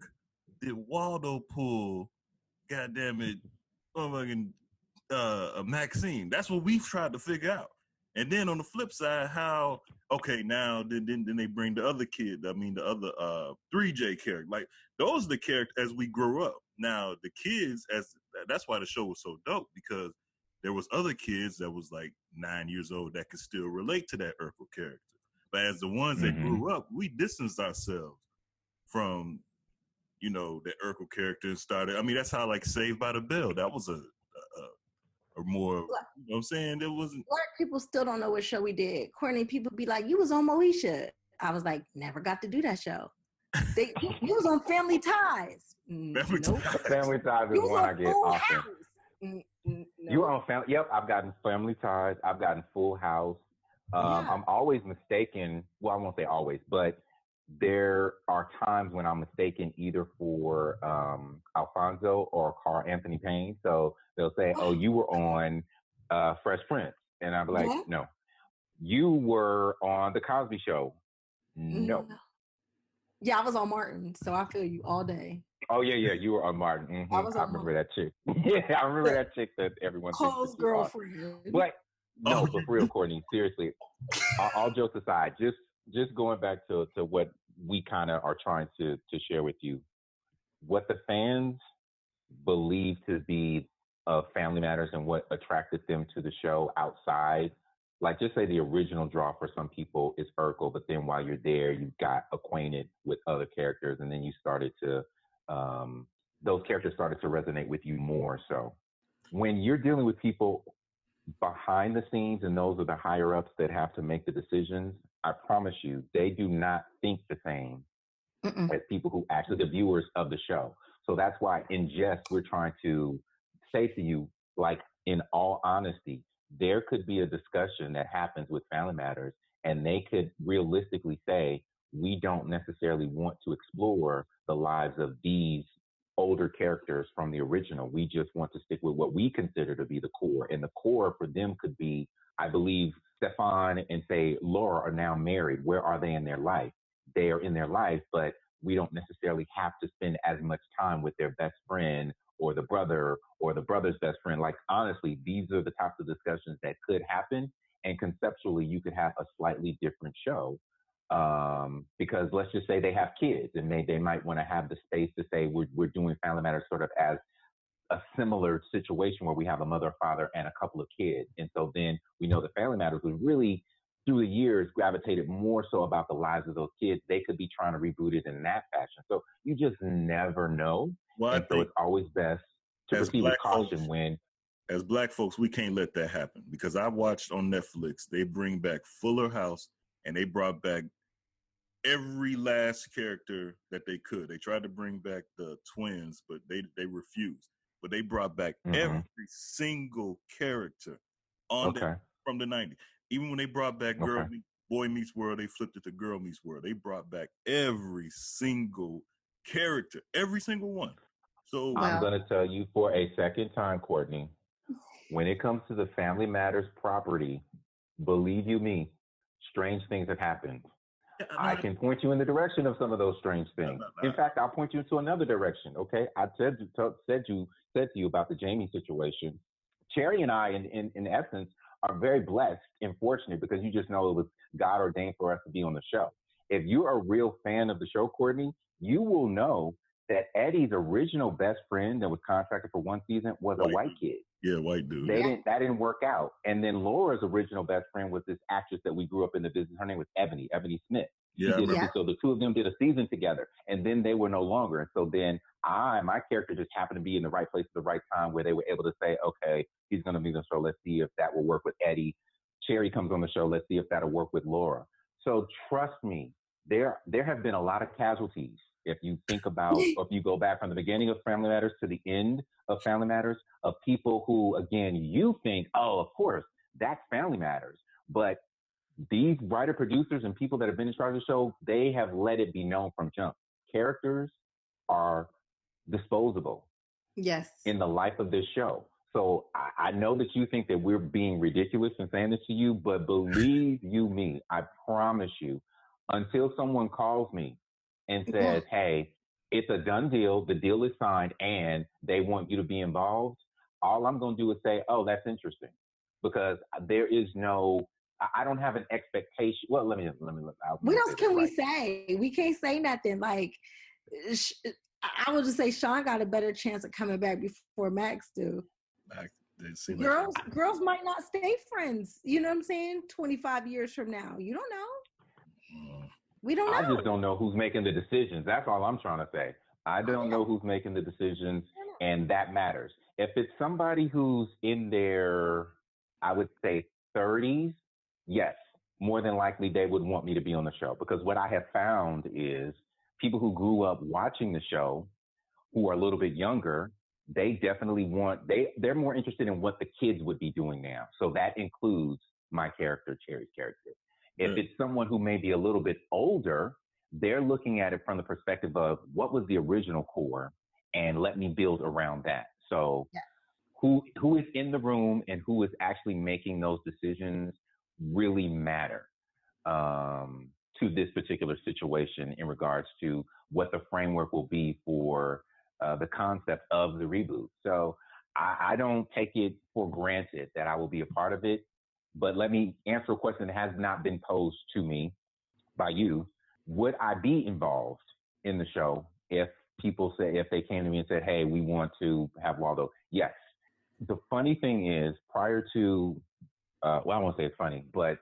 did Waldo pull, goddamn it, Maxine? That's what we've tried to figure out. And then on the flip side, how now then they bring the other kid. I mean, the other 3J character. Like those are the characters as we grew up. Now the kids, that's why the show was so dope, because there was other kids that was like 9 years old that could still relate to that Urkel character. But as the ones that grew up, we distanced ourselves from, the Urkel character and started. I mean, that's how like Saved by the Bell. That was a more, you know what I'm saying? There wasn't. Black people still don't know what show we did. Corny people be like, you was on Moesha. I was like, never got to do that show. You was on Family Ties. Family Ties is one I get often. No. You were on Family. Yep, I've gotten Family Ties. I've gotten Full House. I'm always mistaken. Well, I won't say always, but there are times when I'm mistaken either for Alfonso or Carl Anthony Payne. So they'll say, "Oh, you were on Fresh Prince," and I'll be like, "No, you were on The Cosby Show." No. Yeah, I was on Martin, so I feel you all day. Oh yeah, you were on Martin. Mm-hmm. I remember that chick. Yeah, I remember that chick that everyone Cole's girlfriend. But no, for real, Courtney. Seriously, all jokes aside, just going back to what we kind of are trying to share with you, what the fans believe to be Family Matters and what attracted them to the show outside. Like, just say the original draw for some people is Urkel, but then while you're there, you got acquainted with other characters, and then you started to, those characters started to resonate with you more. So when you're dealing with people behind the scenes, and those are the higher ups that have to make the decisions, I promise you, they do not think the same as people who actually, the viewers of the show. So that's why in jest, we're trying to say to you, like, in all honesty, there could be a discussion that happens with Family Matters, and they could realistically say, we don't necessarily want to explore the lives of these older characters from the original. We just want to stick with what we consider to be the core. And the core for them could be, I believe, Stefan and say Laura are now married. Where are they in their life? They are in their life, but we don't necessarily have to spend as much time with their best friend or the brother or the brother's best friend. Like, honestly, these are the types of discussions that could happen. And conceptually, you could have a slightly different show. Because let's just say they have kids, and they might want to have the space to say we're doing Family Matters sort of as a similar situation where we have a mother, father, and a couple of kids. And so then we know the Family Matters was really, through the years, gravitated more so about the lives of those kids. They could be trying to reboot it in that fashion. So you just never know. Well, and so it's always best to proceed with caution when. As Black folks, we can't let that happen, because I watched on Netflix, they bring back Fuller House, and they brought back every last character that they could. They tried to bring back the twins, but they refused. But they brought back every single character from the 90s. Even when they brought back Boy Meets World, they flipped it to Girl Meets World. They brought back every single character, every single one. So I'm going to tell you for a second time, Courtney, when it comes to the Family Matters property, believe you me, strange things have happened. I can point you in the direction of some of those strange things. In fact, I'll point you into another direction. Okay, I said to you about the Jamie situation. Cherie and I, in essence, are very blessed and fortunate because you just know it was God ordained for us to be on the show. If you're a real fan of the show, Courtney, you will know that Eddie's original best friend that was contracted for one season was a white kid. Yeah, white dude. That didn't work out. And then Laura's original best friend was this actress that we grew up in the business. Her name was Ebony Smith. So the two of them did a season together, and then they were no longer. And so then my character just happened to be in the right place at the right time where they were able to say, okay, he's going to be on the show. Let's see if that will work with Eddie. Cherie comes on the show. Let's see if that'll work with Laura. So trust me, there have been a lot of casualties. If you think about, if you go back from the beginning of Family Matters to the end of Family Matters, of people who, again, you think, oh, of course, that's Family Matters. But these writer producers and people that have been in charge of the show, they have let it be known from jump. Characters are disposable. Yes. In the life of this show. So I know that you think that we're being ridiculous in saying this to you, but believe you me, I promise you, until someone calls me and says, hey, it's a done deal, the deal is signed, and they want you to be involved, all I'm going to do is say, oh, that's interesting. Because there is I don't have an expectation. Well, let me look. What else can we say? We can't say nothing. Like, I will just say Shawn got a better chance of coming back before Max do. Girls might not stay friends. You know what I'm saying? 25 years from now. You don't know. We don't know. I just don't know who's making the decisions. That's all I'm trying to say. I don't know who's making the decisions, and that matters. If it's somebody who's in their, I would say, 30s, yes, more than likely they would want me to be on the show. Because what I have found is people who grew up watching the show, who are a little bit younger, they definitely they're more interested in what the kids would be doing now. So that includes my character, Cherie's character. If it's someone who may be a little bit older, they're looking at it from the perspective of what was the original core and let me build around that. So who is in the room and who is actually making those decisions really matter to this particular situation in regards to what the framework will be for the concept of the reboot. So I don't take it for granted that I will be a part of it. But let me answer a question that has not been posed to me by you. Would I be involved in the show if they came to me and said, hey, we want to have Waldo? Yes. The funny thing is, prior to, I won't say it's funny, but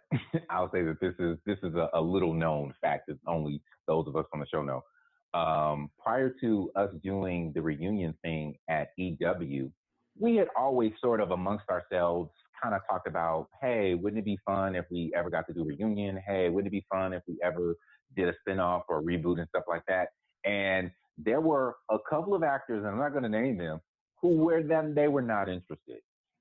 I'll say that this is a little known fact that only those of us on the show know. Prior to us doing the reunion thing at EW, we had always sort of amongst ourselves kind of talked about, hey, wouldn't it be fun if we ever got to do a reunion? Hey, wouldn't it be fun if we ever did a spinoff or a reboot and stuff like that? And there were a couple of actors, and I'm not going to name them, they were not interested.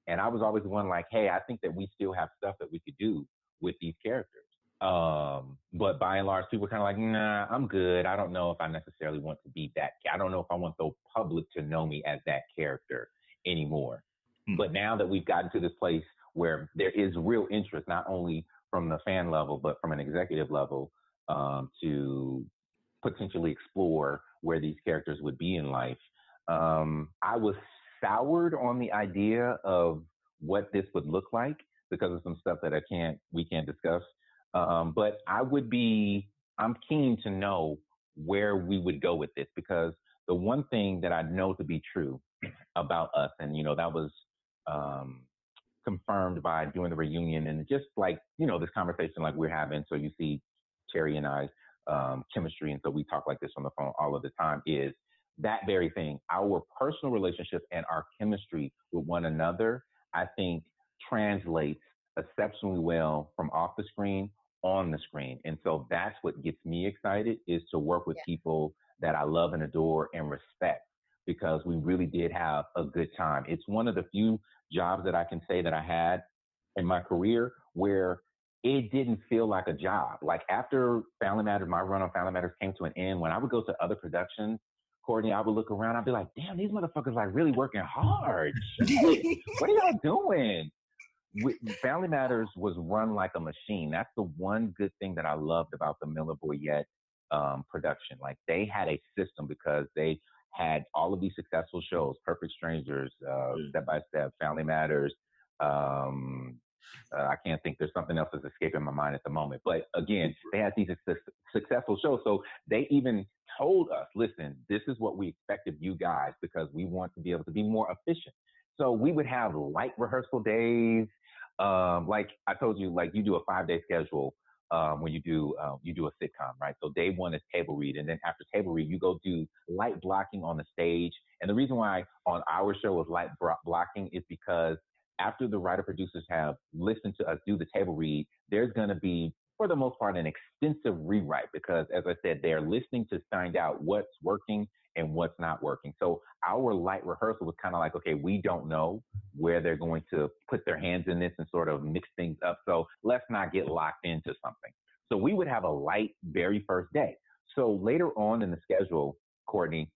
And I was always one like, hey, I think that we still have stuff that we could do with these characters. But by and large, people were kind of like, nah, I'm good. I don't know if I necessarily want to be that. I don't know if I want the public to know me as that character anymore. But now that we've gotten to this place where there is real interest, not only from the fan level, but from an executive level, to potentially explore where these characters would be in life. I was soured on the idea of what this would look like because of some stuff that we can't discuss. But I'm keen to know where we would go with this, because the one thing that I know to be true about us, and, that was confirmed by doing the reunion and just like, this conversation like we're having. So you see Cherie and I, chemistry. And so we talk like this on the phone all of the time, is that very thing. Our personal relationship and our chemistry with one another, I think, translates exceptionally well from off the screen on the screen. And so that's what gets me excited, is to work with people that I love and adore and respect, because we really did have a good time. It's one of the few jobs that I can say that I had in my career where it didn't feel like a job. Like after Family Matters, my run on Family Matters came to an end, when I would go to other productions, Courtney, I would look around, I'd be like, damn, these motherfuckers like really working hard. Shit. What are y'all doing? Family Matters was run like a machine. That's the one good thing that I loved about the Miller Boyette production. Like they had a system, because they had all of these successful shows: Perfect Strangers, Step by Step, Family Matters. I can't think. There's something else that's escaping my mind at the moment. But again, they had these successful shows. So they even told us, listen, this is what we expect of you guys, because we want to be able to be more efficient. So we would have light rehearsal days. Like I told you, like you do a 5-day schedule when you do a sitcom, right? So day one is table read, and then after table read, you go do light blocking on the stage. And the reason why on our show is light blocking is because after the writer producers have listened to us do the table read, there's going to be, for the most part, an extensive rewrite, because as I said, they're listening to find out what's working and what's not working. So our light rehearsal was kind of like, okay, we don't know where they're going to put their hands in this and sort of mix things up. So let's not get locked into something. So we would have a light very first day. So later on in the schedule, Courtney,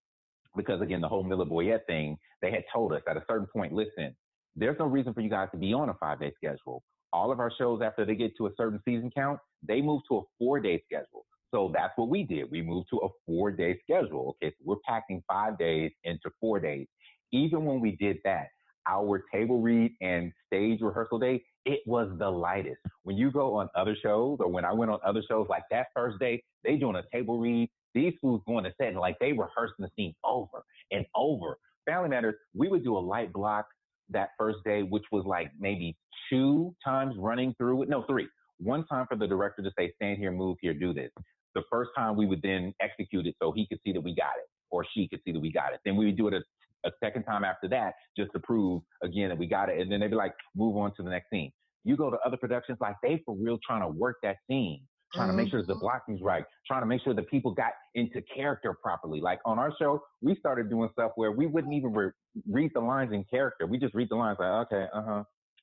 because again, the whole Miller Boyette thing, they had told us at a certain point, listen, there's no reason for you guys to be on a 5-day schedule. All of our shows, after they get to a certain season count, they move to a 4-day schedule. So that's what we did. We moved to a 4-day schedule. Okay, so we're packing 5 days into 4 days. Even when we did that, our table read and stage rehearsal day, it was the lightest. When you go on other shows, or when I went on other shows, like that first day, they doing a table read. These fools going to set and like they rehearsing the scene over and over. Family Matters, we would do a light block that first day, which was like maybe 2 times running through it. No, 3. One time for the director to say, stand here, move here, do this. The first time we would then execute it so he could see that we got it, or she could see that we got it. Then we would do it a second time after that, just to prove again that we got it. And then they'd be like, move on to the next scene. You go to other productions, like they for real trying to work that scene, trying to make sure the blocking's right, trying to make sure that people got into character properly. Like on our show, we started doing stuff where we wouldn't even read the lines in character. We just read the lines like, okay,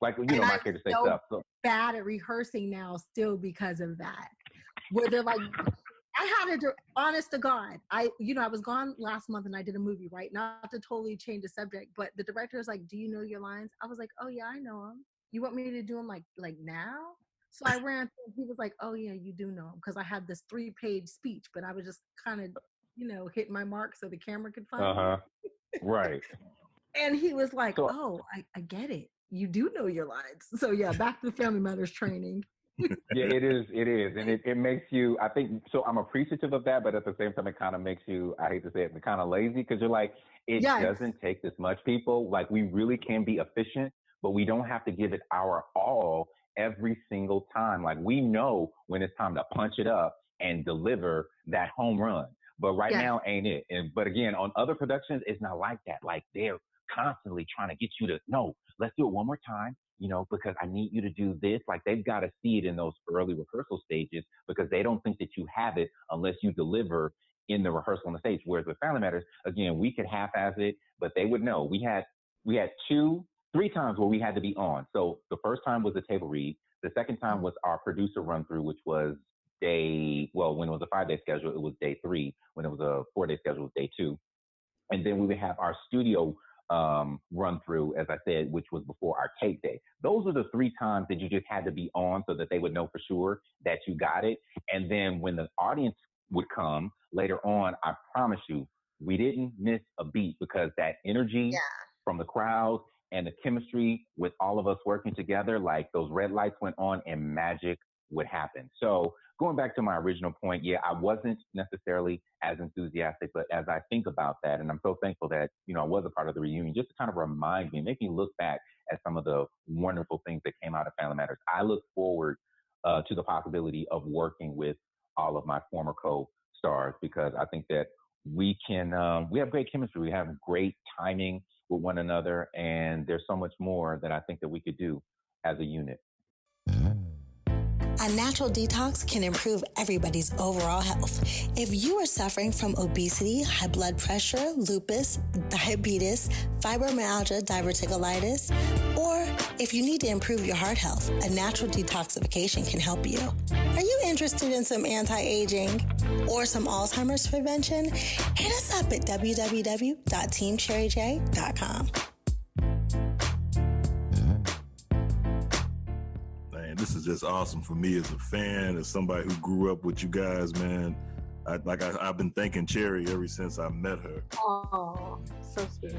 like, you know, my character say stuff. So bad at rehearsing now still because of that. Where they're like, I had to, honest to God, I was gone last month and I did a movie, right? Not to totally change the subject, but the director was like, do you know your lines? I was like, oh yeah, I know them. You want me to do them like now? So I ran through, he was like, oh yeah, you do know them. Because I had this 3-page speech, but I was just kind of, hit my mark so the camera could find me. Right. And he was like, oh, I get it. You do know your lines. So yeah, back to the Family Matters training. Yeah, it is. And it makes you, I think, so I'm appreciative of that, but at the same time, it kind of makes you, I hate to say it, kind of lazy, because you're like, it doesn't take this much, people. Like, we really can be efficient, but we don't have to give it our all every single time. Like, we know when it's time to punch it up and deliver that home run. But right now ain't it. But again, on other productions, it's not like that. Like, they're constantly trying to get you to, no, let's do it one more time. Because I need you to do this. Like, they've got to see it in those early rehearsal stages, because they don't think that you have it unless you deliver in the rehearsal on the stage. Whereas with Family Matters, again, we could half-ass it, but they would know. We had 3 times where we had to be on. So the first time was the table read. The second time was our producer run through, which was when it was a 5-day schedule, it was day 3. When it was a 4-day schedule, it was day 2. And then we would have our studio run through, as I said, which was before our tape day. Those are the 3 times that you just had to be on so that they would know for sure that you got it. And then when the audience would come later on, I promise you, we didn't miss a beat because that energy from the crowd and the chemistry with all of us working together, like those red lights went on and magic would happen. So going back to my original point, I wasn't necessarily as enthusiastic, but as I think about that, and I'm so thankful that, I was a part of the reunion, just to kind of remind me, make me look back at some of the wonderful things that came out of Family Matters. I look forward to the possibility of working with all of my former co-stars, because I think that we have great chemistry. We have great timing with one another, and there's so much more that I think that we could do as a unit. A natural detox can improve everybody's overall health. If you are suffering from obesity, high blood pressure, lupus, diabetes, fibromyalgia, diverticulitis, or if you need to improve your heart health, a natural detoxification can help you. Are you interested in some anti-aging or some Alzheimer's prevention? Hit us up at www.teamcherryj.com. This is just awesome for me as a fan, as somebody who grew up with you guys, man. I've been thanking Cherie ever since I met her. Oh, so sweet.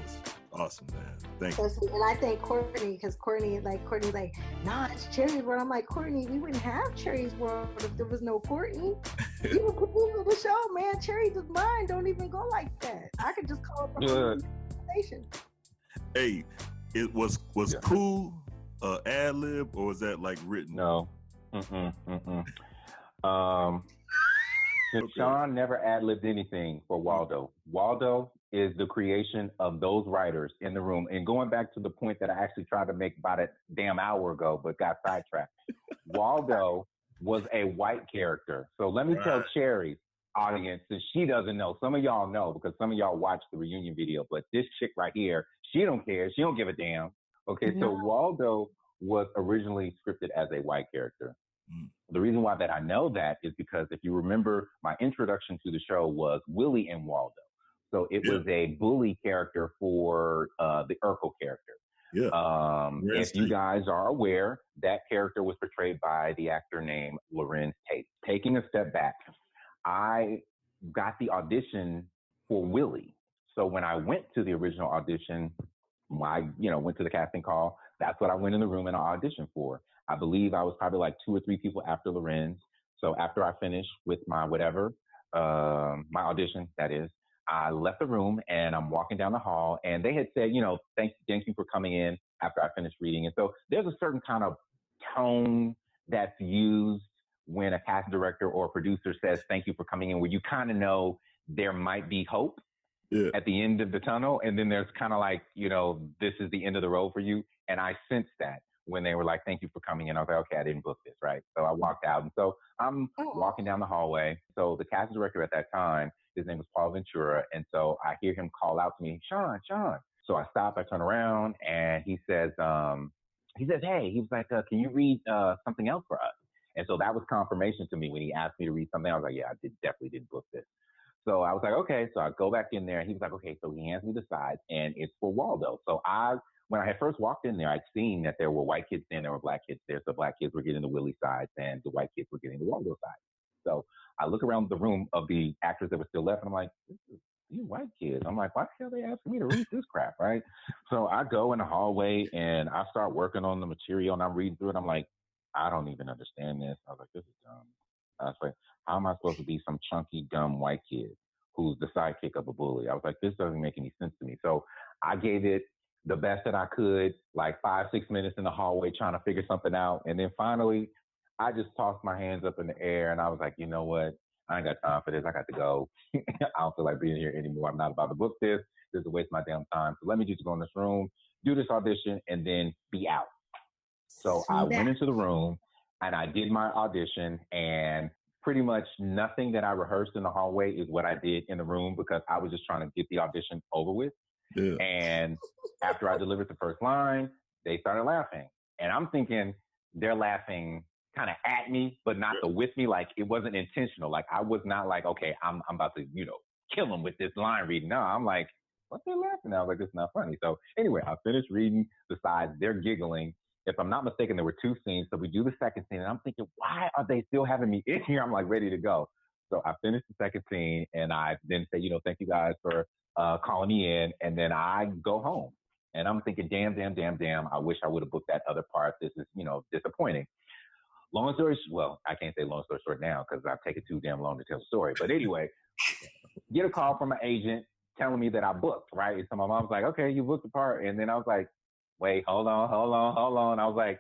It's awesome, man. Thank you. You. And I thank Courtney, because Courtney's like, nah, it's Cherie's World. I'm like, Courtney, we wouldn't have Cherie's World if there was no Courtney. You would put me in the show, man. Cherie's mind don't even go like that. I could just call up a station. Hey, it was cool. Ad lib, or was that like written? No. Shawn never ad libbed anything for Waldo. Waldo is the creation of those writers in the room. And going back to the point that I actually tried to make about a damn hour ago, but got sidetracked. Waldo was a white character. So let me tell Cherie, audience, that she doesn't know. Some of y'all know because some of y'all watched the reunion video, but this chick right here, she don't care. She don't give a damn. Okay, so Waldo was originally scripted as a white character. The reason why that I know that is because if you remember, my introduction to the show was Willie and Waldo. So it was a bully character for the Urkel character. If you guys are aware, that character was portrayed by the actor named Lorenz Tate. Taking a step back, I got the audition for Willie. So when I went to the original audition, I went to the casting call. That's what I went in the room and I auditioned for. I believe I was probably like 2 or 3 people after Lorenz. So after I finished with my my audition, that is, I left the room and I'm walking down the hall and they had said, thank you for coming in after I finished reading. And so there's a certain kind of tone that's used when a cast director or a producer says, thank you for coming in, where you kind of know there might be hope at the end of the tunnel. And then there's kind of like, this is the end of the road for you. And I sensed that when they were like, thank you for coming in. I was like, okay, I didn't book this, right? So I walked out. And so I'm walking down the hallway. So the casting director at that time, his name was Paul Ventura. And so I hear him call out to me, Shawn. So I stop, I turn around and he says, hey, he was like, can you read something else for us? And so that was confirmation to me when he asked me to read something. I was like, yeah, definitely didn't book this. So I was like, okay. So I go back in there and he was like, okay. So he hands me the sides and it's for Waldo. So when I had first walked in there, I'd seen that there were white kids there, there were black kids there. So black kids were getting the Willie sides and the white kids were getting the Waldo sides. So I look around the room of the actors that were still left and I'm like, these white kids. I'm like, why the hell are they asking me to read this crap, right? So I go in the hallway and I start working on the material and I'm reading through it. I'm like, I don't even understand this. I was like, this is dumb. I was like, how am I supposed to be some chunky, dumb white kid who's the sidekick of a bully? I was like, this doesn't make any sense to me. So I gave it the best that I could, like 5-6 minutes in the hallway trying to figure something out. And then finally, I just tossed my hands up in the air and I was like, you know what? I ain't got time for this. I got to go. I don't feel like being here anymore. I'm not about to book this. This is a waste of my damn time. So let me just go in this room, do this audition, and then be out. So I went into the room and I did my audition, and pretty much nothing that I rehearsed in the hallway is what I did in the room because I was just trying to get the audition over with. Yeah. And after I delivered the first line, they started laughing. And I'm thinking they're laughing kind of at me, but not with me. Like, it wasn't intentional. Like, I was not like, okay, I'm about to, kill them with this line reading. No, I'm like, what they laughing at? I was like, it's not funny. So anyway, I finished reading the sides. They're giggling. If I'm not mistaken, there were 2 scenes. So we do the second scene, and I'm thinking, why are they still having me in here? I'm like ready to go. So I finished the second scene, and I then say, thank you guys for calling me in. And then I go home. And I'm thinking, damn. I wish I would have booked that other part. This is, disappointing. Long story, well, I can't say long story short now because I've taken too damn long to tell the story. But anyway, get a call from an agent telling me that I booked, right? So my mom's like, okay, you booked the part. And then I was like, wait, hold on. I was like,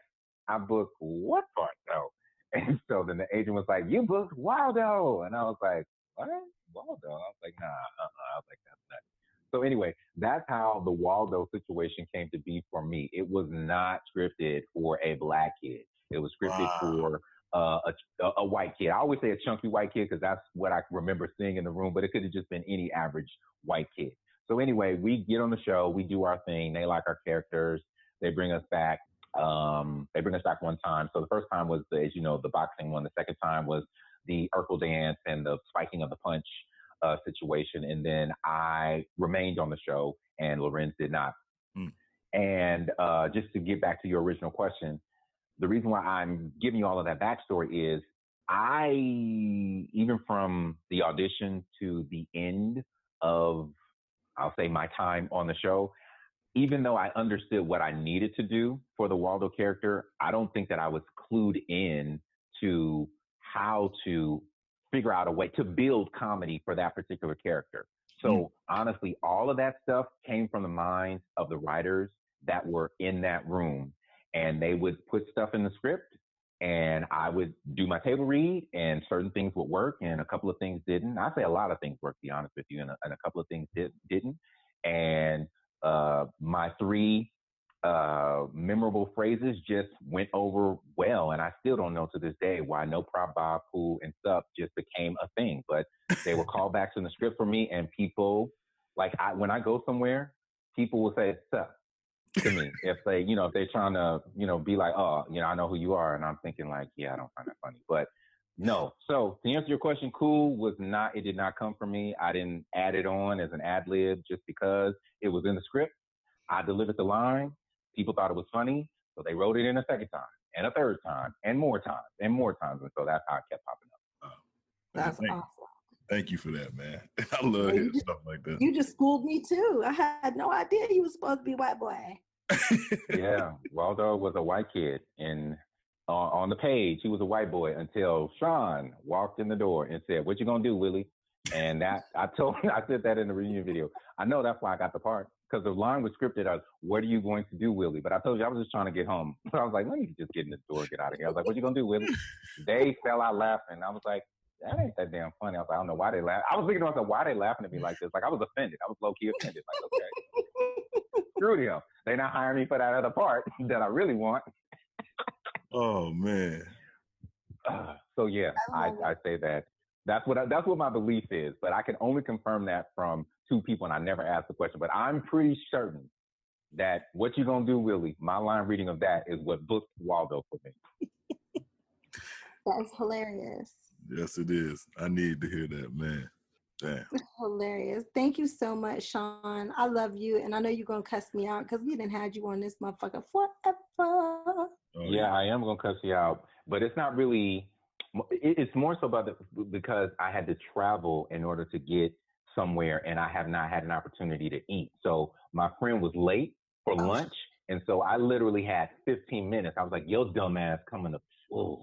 I booked what part though? And so then the agent was like, you booked Waldo. And I was like, what? Waldo? I was like, nah, I was like, that's nuts. So anyway, that's how the Waldo situation came to be for me. It was not scripted for a black kid. It was scripted for a white kid. I always say a chunky white kid because that's what I remember seeing in the room, but it could have just been any average white kid. So anyway, we get on the show, we do our thing. They like our characters. They bring us back. They bring us back one time. So the first time was the boxing one. The second time was the Urkel dance and the spiking of the punch situation. And then I remained on the show and Lorenz did not. And just to get back to your original question, the reason why I'm giving you all of that backstory is even from the audition to the end of, I'll say, my time on the show, even though I understood what I needed to do for the Waldo character, I don't think that I was clued in to how to figure out a way to build comedy for that particular character. So honestly, all of that stuff came from the minds of the writers that were in that room. And they would put stuff in the script and I would do my table read and certain things would work and a couple of things didn't. I say a lot of things worked, to be honest with you, and a couple of things didn't. And my 3 memorable phrases just went over well. And I still don't know to this day why no prop, bob, pool, and stuff just became a thing. But they were callbacks in the script for me. And people, when I go somewhere, people will say, sup. To me, if they, if they're trying to, be like, oh, I know who you are. And I'm thinking like, yeah, I don't find that funny, but no. So to answer your question, it did not come from me. I didn't add it on as an ad lib just because it was in the script. I delivered the line. People thought it was funny. So they wrote it in a second time and a third time and more times and more times. And so that's how it kept popping up. That's awesome. Thank you for that, man. I love hearing stuff like that. You just schooled me too. I had no idea you was supposed to be white boy. Yeah, Waldo was a white kid, and on the page he was a white boy until Shawn walked in the door and said, "What you gonna do, Willie?" And that I said that in the reunion video. I know that's why I got the part because the line was scripted as, "What are you going to do, Willie?" But I told you I was just trying to get home. So I was like, "Let me just get in the door, get out of here." I was like, "What you gonna do, Willie?" They fell out laughing. I was like, that ain't that damn funny. I was like, I don't know why they laugh. I was thinking to myself, why are they laughing at me like this? Like I was offended. I was low key offended. Like, okay, screw them. They not hiring me for that other part that I really want. Oh man. So yeah, I say that. That's what my belief is. But I can only confirm that from 2 people, and I never asked the question. But I'm pretty certain that what you gonna do, Willie? My line reading of that is what booked Waldo for me. That's hilarious. Yes, it is. I need to hear that, man. Damn. Hilarious. Thank you so much, Shawn. I love you. And I know you're going to cuss me out because we didn't have you on this motherfucker forever. Oh, yeah, I am going to cuss you out. But it's not really, it's more so about because I had to travel in order to get somewhere and I have not had an opportunity to eat. So my friend was late for lunch. And so I literally had 15 minutes. I was like, yo, dumbass coming up. Ooh.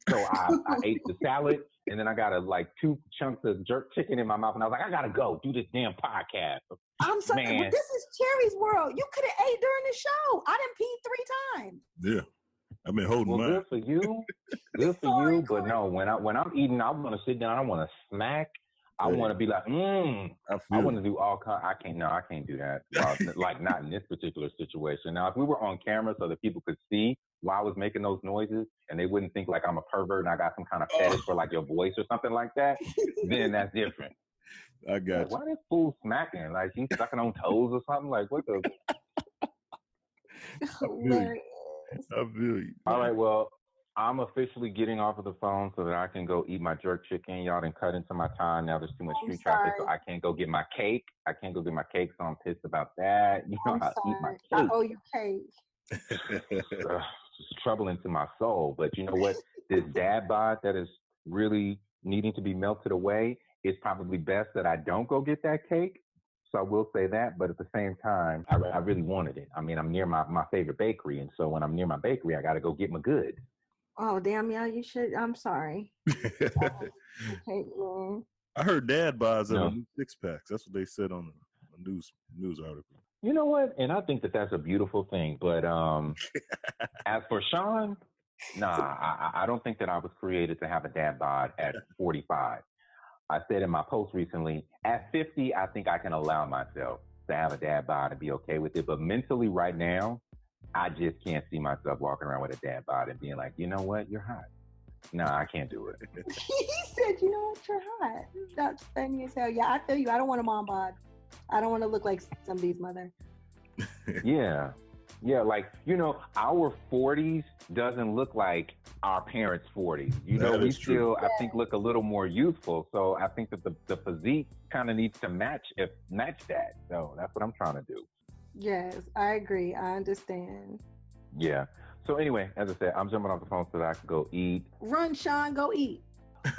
So I ate the salad, and then I got 2 chunks of jerk chicken in my mouth, and I was like, I gotta go do this damn podcast. I'm sorry, but this is Cherie's world. You could have ate during the show. I done peed 3 times. Yeah, I've been holding mine. Good for you, good for you. But no, when I'm eating, I want to sit down. I want to smack. I want to be like, I want to do all kinds. I can't do that. Like not in this particular situation. Now, if we were on camera so that people could see why I was making those noises and they wouldn't think like I'm a pervert and I got some kind of fetish for like your voice or something like that, then that's different. I got you. Why this fool smacking? Like he's sucking on toes or something? Like what the? I feel you. All right, well, I'm officially getting off of the phone so that I can go eat my jerk chicken. Y'all done cut into my time. Now there's too much street traffic, so I can't go get my cake. So I'm pissed about that. You know, I eat my cake. I owe you cake. It's troubling to my soul. But you know what? This dad bod that is really needing to be melted away, it's probably best that I don't go get that cake. So I will say that, but at the same time, I really wanted it. I mean, I'm near my favorite bakery, and so when I'm near my bakery, I got to go get my goods. Oh, damn, yeah, you should. I'm sorry. Okay, I heard dad bods are new 6-packs. That's what they said on the news article. You know what? And I think that that's a beautiful thing. But as for Shawn, I don't think that I was created to have a dad bod at 45. I said in my post recently, at 50, I think I can allow myself to have a dad bod and be okay with it. But mentally right now, I just can't see myself walking around with a dad bod and being like, you know what, you're hot. No, I can't do it. He said, you know what, you're hot. That's funny as hell. Yeah, I feel you. I don't want a mom bod. I don't want to look like somebody's mother. Yeah. Yeah, like, you know, our 40s doesn't look like our parents' 40s. You know, we still, I think, look a little more youthful. So I think that the physique kind of needs to match that. So that's what I'm trying to do. Yes, I agree. I understand. Yeah. So anyway, as I said, I'm jumping off the phone so that I can go eat. Run, Shawn, go eat.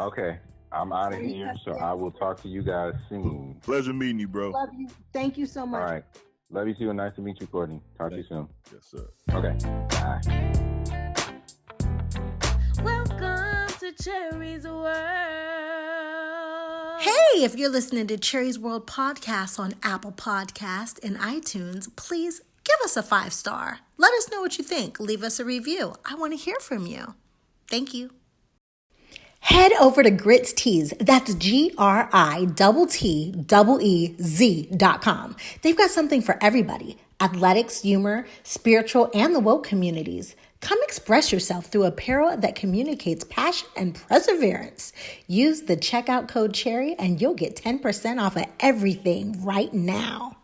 Okay. I'm out of here. So I will talk to you guys soon. Pleasure meeting you, bro. Love you. Thank you so much. All right. Love you too, and nice to meet you, Courtney. Talk to you soon. Yes, sir. Okay. Bye. Welcome to Cherie's World. Hey, if you're listening to Cherry's World podcast on Apple Podcast and iTunes, please give us a 5-star. Let us know what you think. Leave us a review. I want to hear from you. Thank you. Head over to Grits Tees. That's GRITTEEZ.com. They've got something for everybody. Athletics, humor, spiritual, and the woke communities. Come express yourself through apparel that communicates passion and perseverance. Use the checkout code Cherie and you'll get 10% off of everything right now.